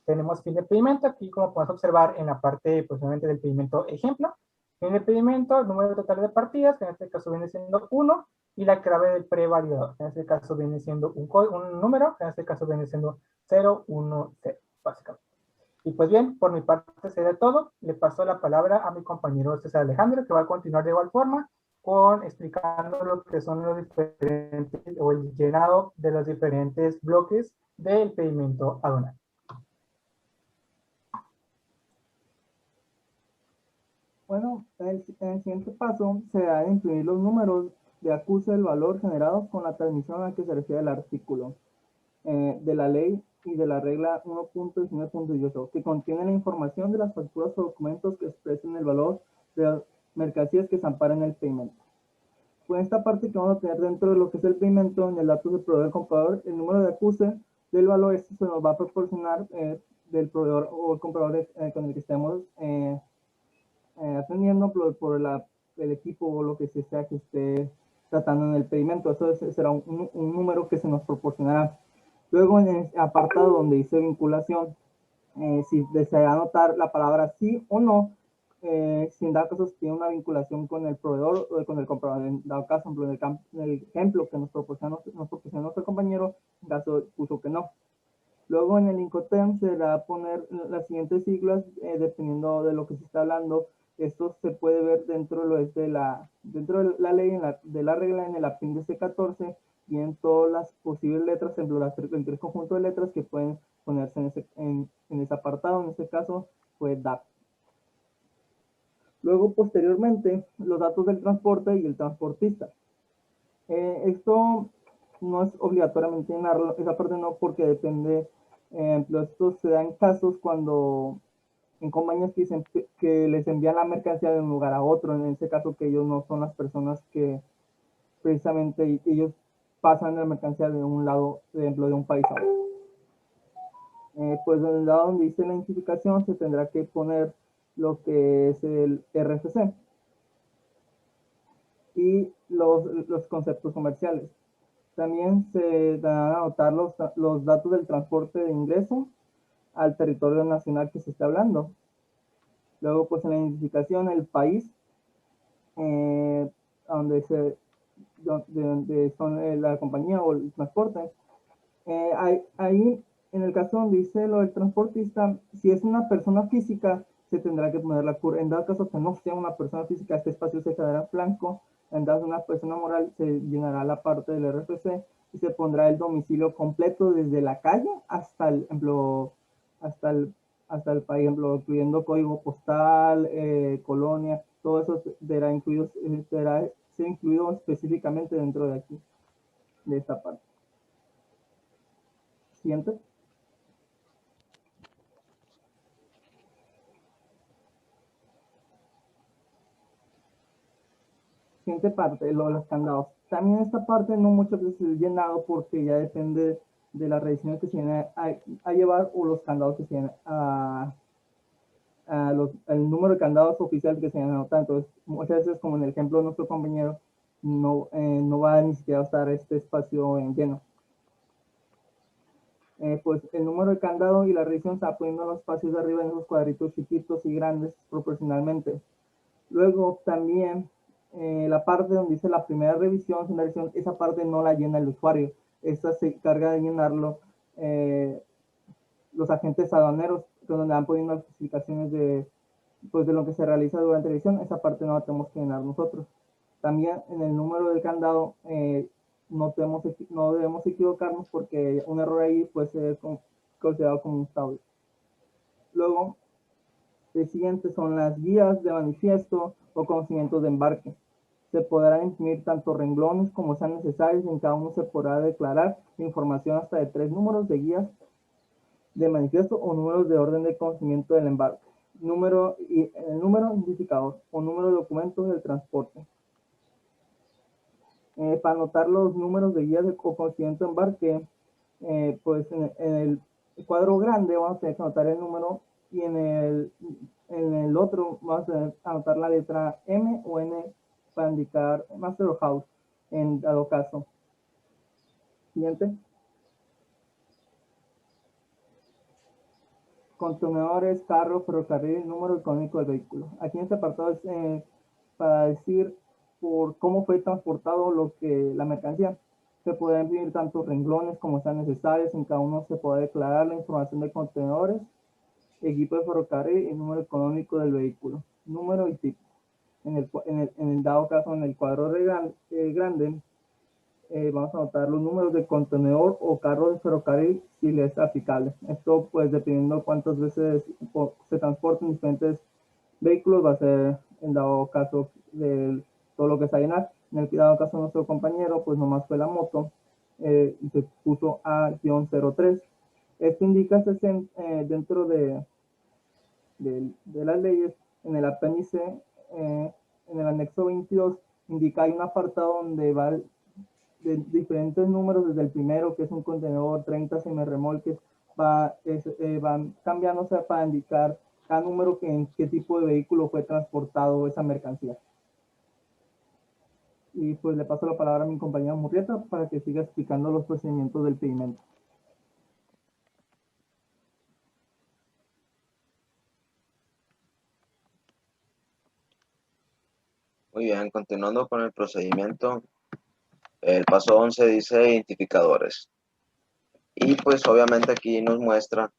tenemos fin de pedimento, aquí como podemos observar en la parte pues, del pedimento ejemplo. Fin de pedimento, número total de partidas, que en este caso viene siendo 1, y la clave del prevalidador, que en este caso viene siendo un número, que en este caso viene siendo 0, 1, 0, básicamente. Y pues bien, por mi parte sería todo. Le paso la palabra a mi compañero César Alejandro, que va a continuar de igual forma con explicando lo que son los diferentes, o el llenado de los diferentes bloques del pedimento aduanal. Bueno, el siguiente paso será imprimir los números de acuse del valor generados con la transmisión a que se refiere el artículo de la ley y de la regla 1.19.18, que contiene la información de las facturas o documentos que expresen el valor de las mercancías que se amparan en el pedimento. Pues esta parte que vamos a tener dentro de lo que es el pedimento, en el dato del proveedor comprador, el número de acuse del valor, este se nos va a proporcionar del proveedor o el comprador con el que estemos atendiendo por el equipo o lo que sea que esté tratando en el pedimento. Eso será un número que se nos proporcionará. Luego en el apartado donde dice vinculación, si desea anotar la palabra sí o no, si en dado caso tiene una vinculación con el proveedor o con el comprador. En dado caso, en el ejemplo que nos proporcionó nuestro compañero, en caso puso que no. Luego en el Incoterm se va a poner las siguientes siglas dependiendo de lo que se está hablando. Esto se puede ver dentro de la ley, de la regla, en el apéndice 14, y en todas las posibles letras, en el tres conjuntos de letras que pueden ponerse en ese apartado. En este caso, pues DAP. Luego, posteriormente, los datos del transporte y el transportista. Esto no es obligatoriamente llenarlo, esa parte no, porque depende. Esto se da en casos cuando en compañías que les envían la mercancía de un lugar a otro, en ese caso que ellos no son las personas que precisamente ellos pasan la mercancía de un lado, por ejemplo, de un país a otro. Pues en el lado donde dice la identificación se tendrá que poner lo que es el RFC y los conceptos comerciales. También se van a anotar los datos del transporte de ingreso al territorio nacional que se está hablando. Luego, pues en la identificación, el país donde son la compañía o el transporte. Ahí, en el caso donde dice lo del transportista, si es una persona física, se tendrá que poner la curva. En dado caso que no sea una persona física, este espacio se quedará blanco. En dado una persona moral, se llenará la parte del RFC y se pondrá el domicilio completo desde la calle hasta el por ejemplo, incluyendo código postal, colonia, todo eso deberá ser incluido específicamente dentro de aquí, de esta parte. Siguiente. Siguiente parte, los candados. También esta parte no muchas veces es llenado porque ya depende de las revisiones que se vienen a llevar o los candados que se vienen el número de candados oficiales que se vienen a anotar. Entonces, muchas veces, como en el ejemplo de nuestro compañero, no va ni siquiera a estar este espacio lleno. Pues el número de candado y la revisión se va poniendo en los espacios de arriba en esos cuadritos chiquitos y grandes proporcionalmente. Luego también la parte donde dice la primera revisión, esa parte no la llena el usuario. Esta se encarga de llenarlo los agentes aduaneros, donde van poniendo las especificaciones pues de lo que se realiza durante la edición, esa parte no la tenemos que llenar nosotros. También en el número del candado no debemos equivocarnos porque un error ahí puede ser considerado como un fraude. Luego, el siguiente son las guías de manifiesto o conocimientos de embarque. Se podrán imprimir tanto renglones como sean necesarios y en cada uno se podrá declarar información hasta de 3 números de guías de manifiesto o números de orden de conocimiento del embarque. El número identificador o número de documentos del transporte. Para anotar los números de guías de conocimiento de embarque, pues en el cuadro grande vamos a tener que anotar el número y en el otro vamos a tener que anotar la letra M o N para indicar Master of House en dado caso. Siguiente. Contenedores, carro, ferrocarril, número económico del vehículo. Aquí en este apartado es para decir por cómo fue transportado la mercancía. Se pueden imprimir tanto renglones como sean necesarios. En cada uno se puede declarar la información de contenedores, equipo de ferrocarril y número económico del vehículo. Número y tipo. En el dado caso, en el cuadro grande, vamos a anotar los números de contenedor o carro de ferrocarril si les es aplicable. Esto, pues, dependiendo cuántas veces se transporten diferentes vehículos, va a ser en dado caso de todo lo que está a llenar. En el dado caso de nuestro compañero, pues nomás fue la moto y se puso A-03. Esto indica dentro de las leyes, en el apéndice, en el anexo 22, indica hay un apartado donde va de diferentes números, desde el primero, que es un contenedor, 30 semirremolques, van cambiándose para indicar cada número en qué tipo de vehículo fue transportado esa mercancía. Y pues le paso la palabra a mi compañera Murrieta para que siga explicando los procedimientos del pedimento. Muy bien, continuando con el procedimiento, el paso 11 dice identificadores. Y pues obviamente aquí nos muestra,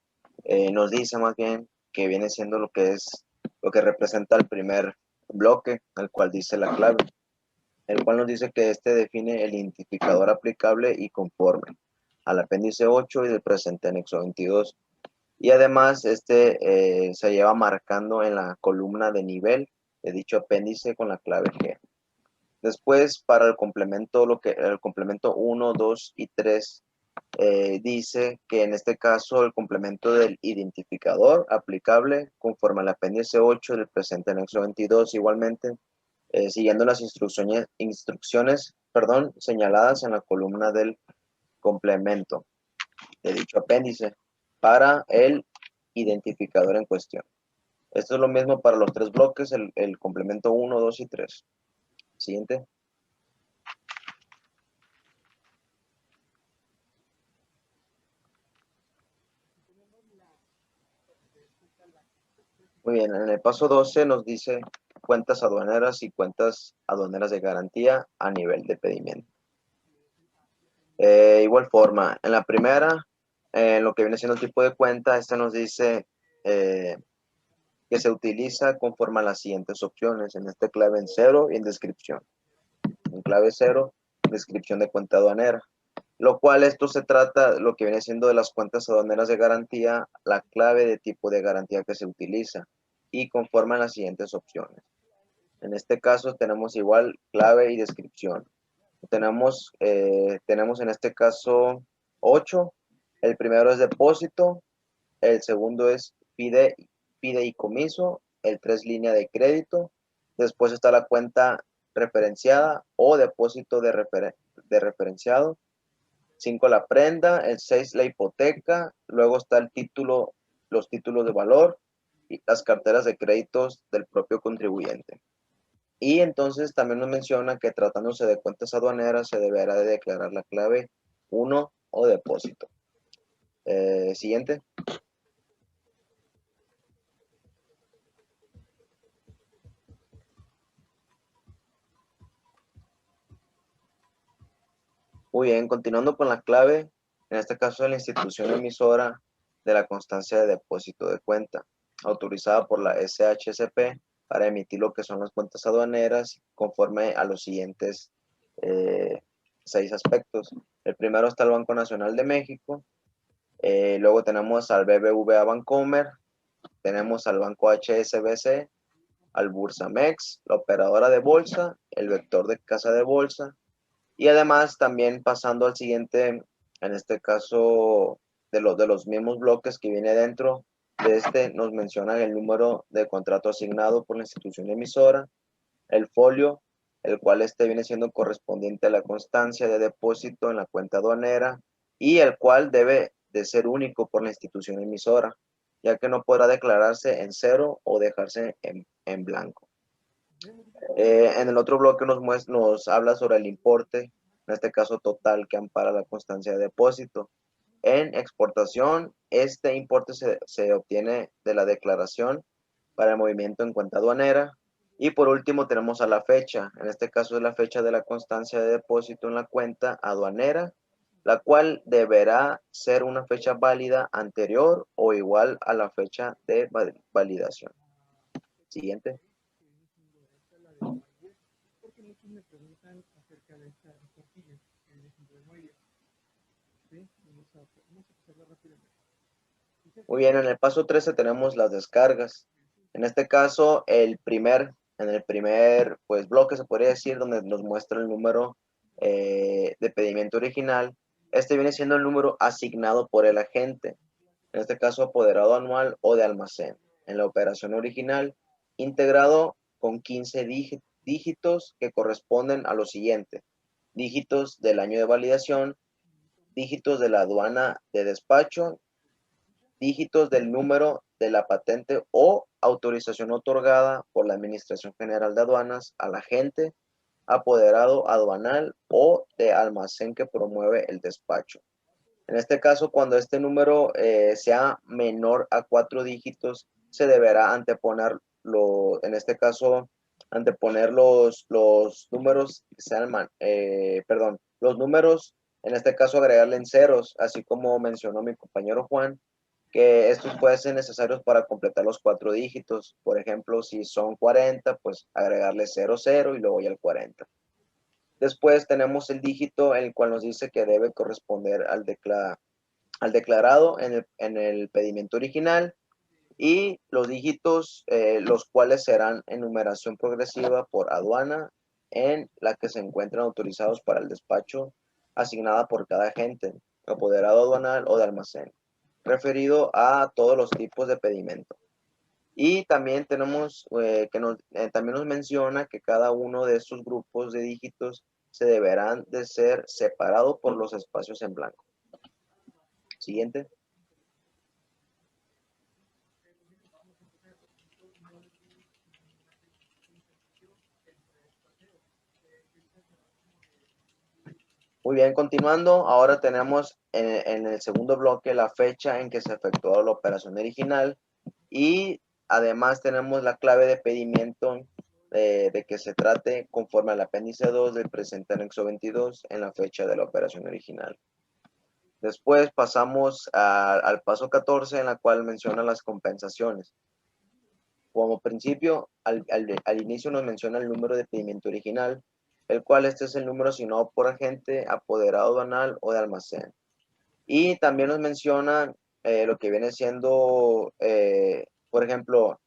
nos dice más bien que viene siendo lo que representa el primer bloque, el cual dice la clave, el cual nos dice que este define el identificador aplicable y conforme al apéndice 8 y del presente anexo 22. Y además se lleva marcando en la columna de nivel de dicho apéndice con la clave G. Después, para el complemento 1, 2 y 3, dice que en este caso el complemento del identificador aplicable conforme al apéndice 8 del presente anexo 22, igualmente siguiendo las instrucciones señaladas en la columna del complemento de dicho apéndice para el identificador en cuestión. Esto es lo mismo para los 3 bloques, el complemento 1, 2 y 3. Siguiente. Muy bien, en el paso 12 nos dice cuentas aduaneras y cuentas aduaneras de garantía a nivel de pedimento. Igual forma, en la primera, lo que viene siendo el tipo de cuenta, nos dice que se utiliza conforme a las siguientes opciones, en este clave en 0 y en descripción. En clave 0, descripción de cuenta aduanera. Lo cual esto se trata, lo que viene siendo de las cuentas aduaneras de garantía, la clave de tipo de garantía que se utiliza y conforman las siguientes opciones. En este caso tenemos igual clave y descripción. Tenemos en este caso 8. El primero es depósito, el segundo es fideicomiso, el 3 línea de crédito, después está la cuenta referenciada o depósito de referenciado, 5 la prenda, el 6 la hipoteca, luego está el título, los títulos de valor y las carteras de créditos del propio contribuyente. Y entonces también nos menciona que tratándose de cuentas aduaneras se deberá de declarar la clave 1 o depósito. Siguiente. Muy bien, continuando con la clave, en este caso es la institución emisora de la constancia de depósito de cuenta. autorizada por la SHCP para emitir lo que son las cuentas aduaneras conforme a los siguientes 6 aspectos. El primero está el Banco Nacional de México, luego tenemos al BBVA Bancomer, tenemos al Banco HSBC, al Bursamex, la operadora de bolsa, el vector de casa de bolsa, y además también pasando al siguiente, en este caso de los mismos bloques que viene dentro de este, nos mencionan el número de contrato asignado por la institución emisora, el folio, el cual este viene siendo correspondiente a la constancia de depósito en la cuenta aduanera y el cual debe de ser único por la institución emisora, ya que no podrá declararse en cero o dejarse en blanco. En el otro bloque nos habla sobre el importe, en este caso total, que ampara la constancia de depósito. En exportación, este importe se obtiene de la declaración para el movimiento en cuenta aduanera. Y por último tenemos a la fecha, en este caso es la fecha de la constancia de depósito en la cuenta aduanera, la cual deberá ser una fecha válida anterior o igual a la fecha de validación. Siguiente. Porque muchos me preguntan acerca de esta tortilla, el ejemplo de muelle. ¿Sí? Vamos a pasarla rápidamente. Muy bien, en el paso 13 tenemos las descargas. En este caso, en el primer pues, bloque se podría decir, donde nos muestra el número de pedimento original. Este viene siendo el número asignado por el agente, en este caso apoderado anual o de almacén. En la operación original, integrado con 15 dígitos que corresponden a lo siguiente: dígitos del año de validación, dígitos de la aduana de despacho, dígitos del número de la patente o autorización otorgada por la Administración General de Aduanas al agente, apoderado aduanal o de almacén que promueve el despacho. En este caso, cuando este número sea menor a 4 dígitos, se deberá anteponer, en este caso, anteponer los números, los números, en este caso agregarle en ceros, así como mencionó mi compañero Juan, que estos pueden ser necesarios para completar los 4 dígitos. Por ejemplo, si son 40, pues agregarle 00 y luego ya el 40. Después tenemos el dígito en el cual nos dice que debe corresponder al declarado en el pedimento original y los dígitos, los cuales serán en numeración progresiva por aduana en la que se encuentran autorizados para el despacho asignada por cada agente, apoderado aduanal o de almacén, referido a todos los tipos de pedimento. Y también tenemos también nos menciona que cada uno de estos grupos de dígitos se deberán de ser separados por los espacios en blanco. Siguiente. Muy bien, continuando, ahora tenemos en el segundo bloque la fecha en que se efectuó la operación original y además tenemos la clave de pedimiento de que se trate conforme al apéndice 2 del presente anexo 22 en la fecha de la operación original. Después pasamos al paso 14, en la cual menciona las compensaciones. Como principio, al inicio nos menciona el número de pedimento original, el cual este es el número asignado por agente, apoderado aduanal o de almacén. Y también nos menciona lo que viene siendo, por ejemplo,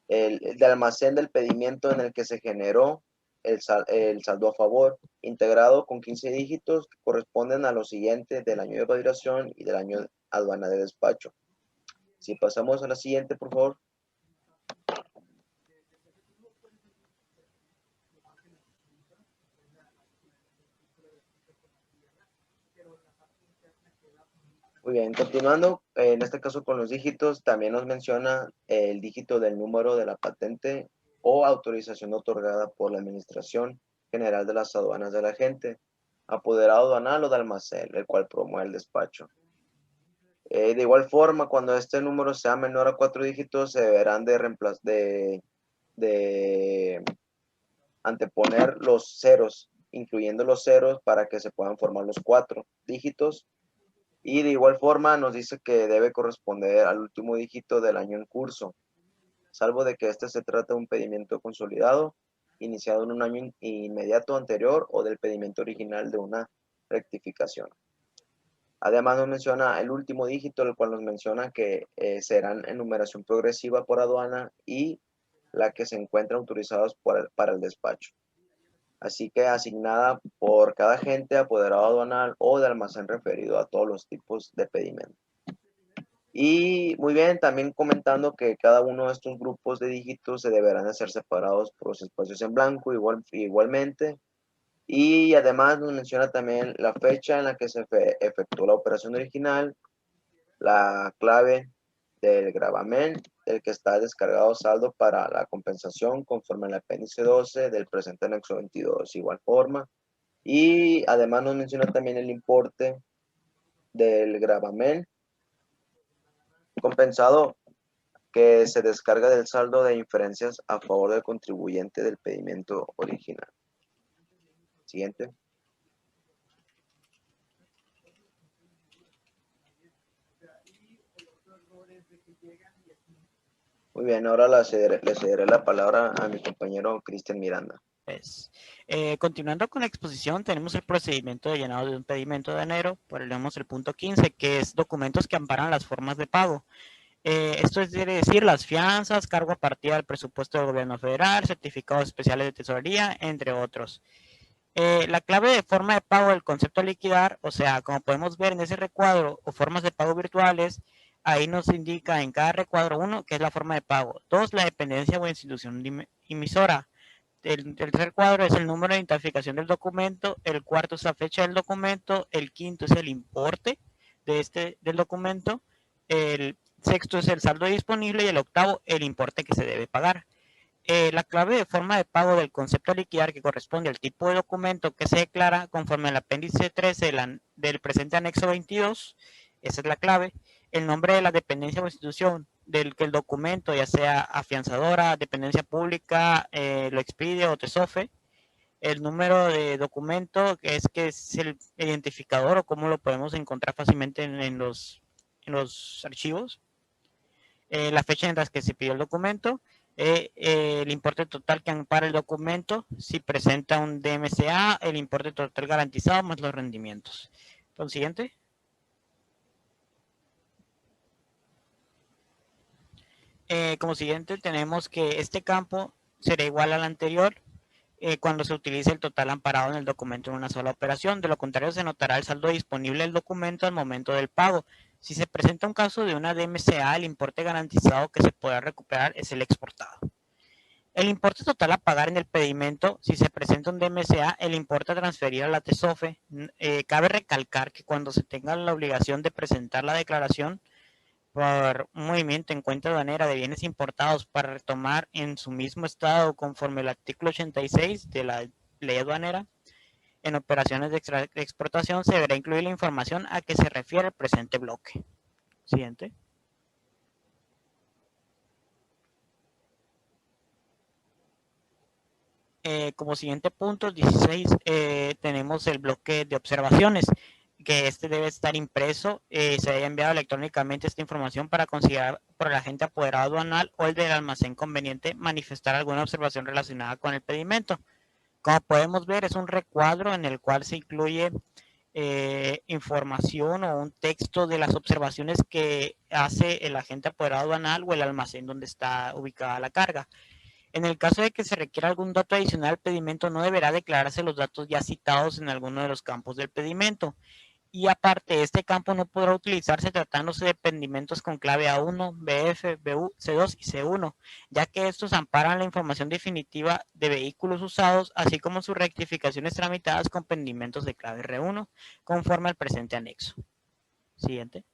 el de almacén del pedimento en el que se generó el saldo a favor, integrado con 15 dígitos que corresponden a lo siguiente del año de validación y del año de aduana de despacho. Si pasamos a la siguiente, por favor. Muy bien, continuando, en este caso con los dígitos, también nos menciona el dígito del número de la patente o autorización otorgada por la Administración General de las Aduanas del agente, apoderado aduanal o de almacén, el cual promueve el despacho. De igual forma, cuando este número sea menor a 4 dígitos, se deberán de anteponer los ceros, incluyendo los ceros para que se puedan formar los 4 dígitos. Y de igual forma nos dice que debe corresponder al último dígito del año en curso. salvo de que este se trate de un pedimento consolidado, iniciado en un año inmediato anterior o del pedimento original de una rectificación. Además nos menciona el último dígito, el cual nos menciona que serán en numeración progresiva por aduana y la que se encuentran autorizados para el despacho. Así que asignada por cada agente apoderado aduanal o de almacén referido a todos los tipos de pedimento. Y muy bien, también comentando que cada uno de estos grupos de dígitos se deberán de ser separados por los espacios en blanco igualmente. Y además nos menciona también la fecha en la que se efectuó la operación original, la clave del gravamen, el que está descargado saldo para la compensación conforme al apéndice 12 del presente anexo 22, igual forma. Y además nos menciona también el importe del gravamen compensado que se descarga del saldo de inferencias a favor del contribuyente del pedimento original. Siguiente. Muy bien, ahora le cederé la palabra a mi compañero Cristian Miranda. Continuando con la exposición, tenemos el procedimiento de llenado de un pedimento de enero. Tenemos el punto 15, que es documentos que amparan las formas de pago. Esto quiere decir las fianzas, cargo a partida del presupuesto del gobierno federal, certificados especiales de tesorería, entre otros. La clave de forma de pago del concepto a liquidar, o sea, como podemos ver en ese recuadro o formas de pago virtuales, ahí nos indica en cada recuadro 1 que es la forma de pago, 2 la dependencia o institución emisora. El tercer cuadro es el número de identificación del documento, el cuarto es la fecha del documento, el quinto es el importe del documento, el sexto es el saldo disponible y el octavo el importe que se debe pagar. La clave de forma de pago del concepto a liquidar que corresponde al tipo de documento que se declara conforme al apéndice 13 del presente anexo 22, esa es la clave, el nombre de la dependencia o institución del que el documento, ya sea afianzadora, dependencia pública, lo expide o TESOFE, el número de documento que es el identificador o cómo lo podemos encontrar fácilmente en los archivos, la fecha en la que se pidió el documento, el importe total que ampara el documento, si presenta un DMCA, el importe total garantizado más los rendimientos. Entonces, siguiente. Como siguiente tenemos que este campo será igual al anterior cuando se utilice el total amparado en el documento en una sola operación. De lo contrario, se notará el saldo disponible del documento al momento del pago. Si se presenta un caso de una DMCA, el importe garantizado que se podrá recuperar es el exportado. El importe total a pagar en el pedimento, si se presenta un DMCA, el importe a transferir a la TESOFE. Cabe recalcar que cuando se tenga la obligación de presentar la declaración por un movimiento en cuenta aduanera de bienes importados para retomar en su mismo estado conforme al artículo 86 de la ley aduanera, en operaciones de exportación se deberá incluir la información a que se refiere el presente bloque. Siguiente. Como siguiente punto, 16, tenemos el bloque de observaciones, que este debe estar impreso, se haya enviado electrónicamente esta información para considerar por el agente apoderado aduanal o el del almacén conveniente manifestar alguna observación relacionada con el pedimento. Como podemos ver, es un recuadro en el cual se incluye información o un texto de las observaciones que hace el agente apoderado aduanal o el almacén donde está ubicada la carga. En el caso de que se requiera algún dato adicional al pedimento, no deberá declararse los datos ya citados en alguno de los campos del pedimento. Y aparte, este campo no podrá utilizarse tratándose de pedimentos con clave A1, BF, BU, C2 y C1, ya que estos amparan la información definitiva de vehículos usados, así como sus rectificaciones tramitadas con pedimentos de clave R1, conforme al presente anexo. Siguiente.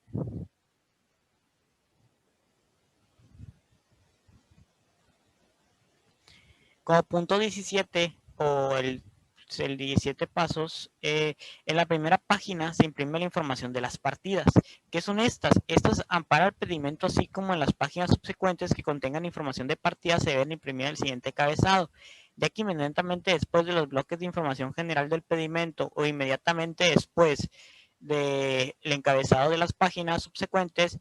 Como punto 17 o el 17 pasos, en la primera página se imprime la información de las partidas. ¿Qué son estas? Estas amparan el pedimento, así como en las páginas subsecuentes que contengan información de partidas se deben imprimir el siguiente cabezado, ya que inmediatamente después de los bloques de información general del pedimento o inmediatamente después del encabezado de las páginas subsecuentes,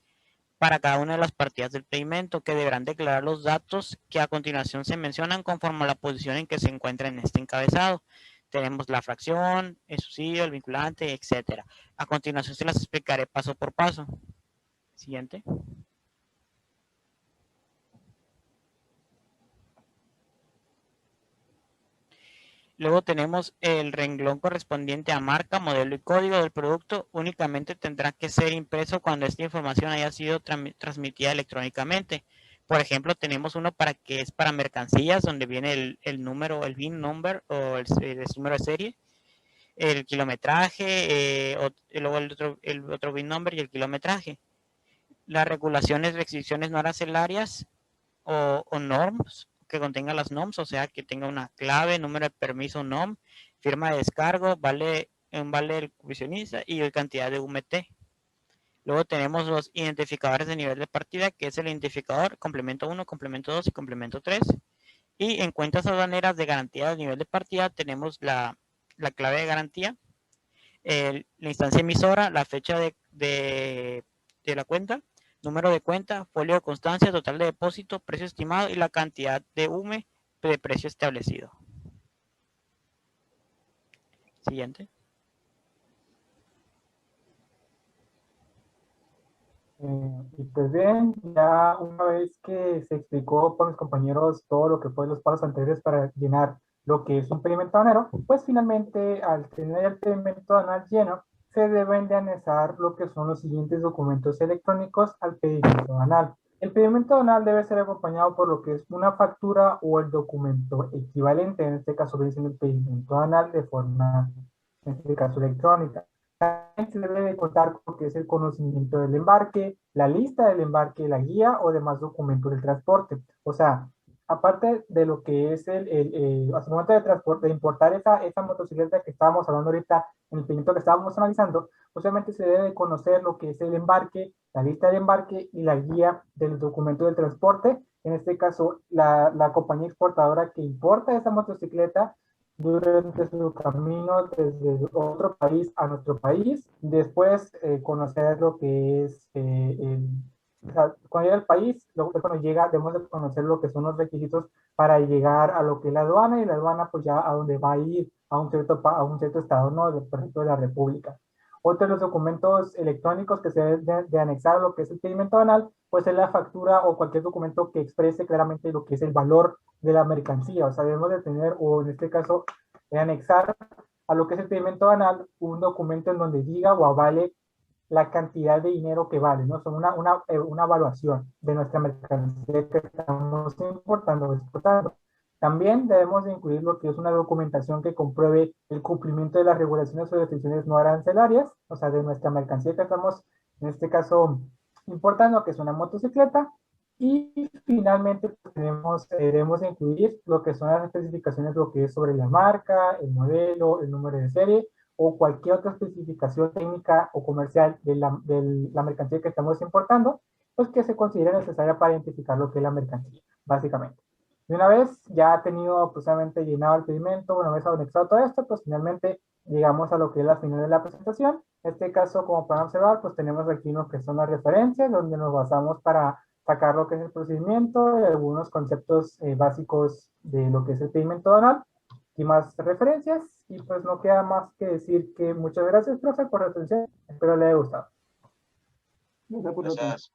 para cada una de las partidas del pedimento, que deberán declarar los datos que a continuación se mencionan conforme a la posición en que se encuentra en este encabezado. Tenemos la fracción, el subsidio, el vinculante, etcétera. A continuación se las explicaré paso por paso. Siguiente. Luego tenemos el renglón correspondiente a marca, modelo y código del producto. Únicamente tendrá que ser impreso cuando esta información haya sido transmitida electrónicamente. Por ejemplo, tenemos uno que es para mercancías, donde viene el número, el VIN number o el número de serie, el kilometraje, luego el otro VIN number y el kilometraje. Las regulaciones, restricciones no arancelarias o norms, que contenga las NOMs, o sea, que tenga una clave, número de permiso NOM, firma de descargo, un vale del comisionista y la cantidad de UMT. Luego tenemos los identificadores de nivel de partida, que es el identificador, complemento 1, complemento 2 y complemento 3. Y en cuentas aduaneras de garantía de nivel de partida tenemos la clave de garantía, la instancia emisora, la fecha de la cuenta, número de cuenta, folio de constancia, total de depósito, precio estimado y la cantidad de UME de precio establecido. Siguiente. Y pues bien, ya una vez que se explicó por mis compañeros todo lo que fue los pasos anteriores para llenar lo que es un pedimento aduanero, pues finalmente al tener el pedimento aduanal lleno, se deben de anexar lo que son los siguientes documentos electrónicos al pedimento aduanal. El pedimento aduanal debe ser acompañado por lo que es una factura o el documento equivalente, en este caso viene siendo el pedimento aduanal de forma, en este caso electrónica. También se debe de contar con lo que es el conocimiento del embarque, la lista del embarque, la guía o demás documentos del transporte. O sea, aparte de lo que es hasta el momento de transporte, de importar esa motocicleta que estábamos hablando ahorita en el pedimento que estábamos analizando, obviamente se debe de conocer lo que es el embarque, la lista del embarque y la guía del documento del transporte. En este caso, la compañía exportadora que importa esa motocicleta durante su camino desde otro país a nuestro país. Después conocer lo que es, o sea, cuando llega al país, luego cuando llega debemos de conocer lo que son los requisitos para llegar a lo que es la aduana, y la aduana pues ya a donde va a ir a un cierto estado, ¿no? Por ejemplo, de la República. Otro de los documentos electrónicos que se deben de anexar a lo que es el pedimento aduanal, pues es la factura o cualquier documento que exprese claramente lo que es el valor de la mercancía. O sea, debemos de tener, o en este caso, anexar a lo que es el pedimento aduanal un documento en donde diga o avale la cantidad de dinero que vale, ¿no? Son una evaluación de nuestra mercancía que estamos importando o exportando. También debemos de incluir lo que es una documentación que compruebe el cumplimiento de las regulaciones o restricciones no arancelarias, o sea, de nuestra mercancía que estamos, en este caso, importando, que es una motocicleta. Y finalmente debemos incluir lo que son las especificaciones, lo que es sobre la marca, el modelo, el número de serie o cualquier otra especificación técnica o comercial de la mercancía que estamos importando, pues que se considere necesaria para identificar lo que es la mercancía, básicamente. Y una vez ya ha tenido precisamente llenado el pedimento, una vez anexado todo esto, pues finalmente llegamos a lo que es la final de la presentación. En este caso, como pueden observar, pues tenemos aquí lo que son las referencias, donde nos basamos para sacar lo que es el procedimiento y algunos conceptos básicos de lo que es el pedimento aduanal y más referencias. Y pues no queda más que decir que muchas gracias, profe, por la atención. Espero le haya gustado. Gracias por la atención. Gracias.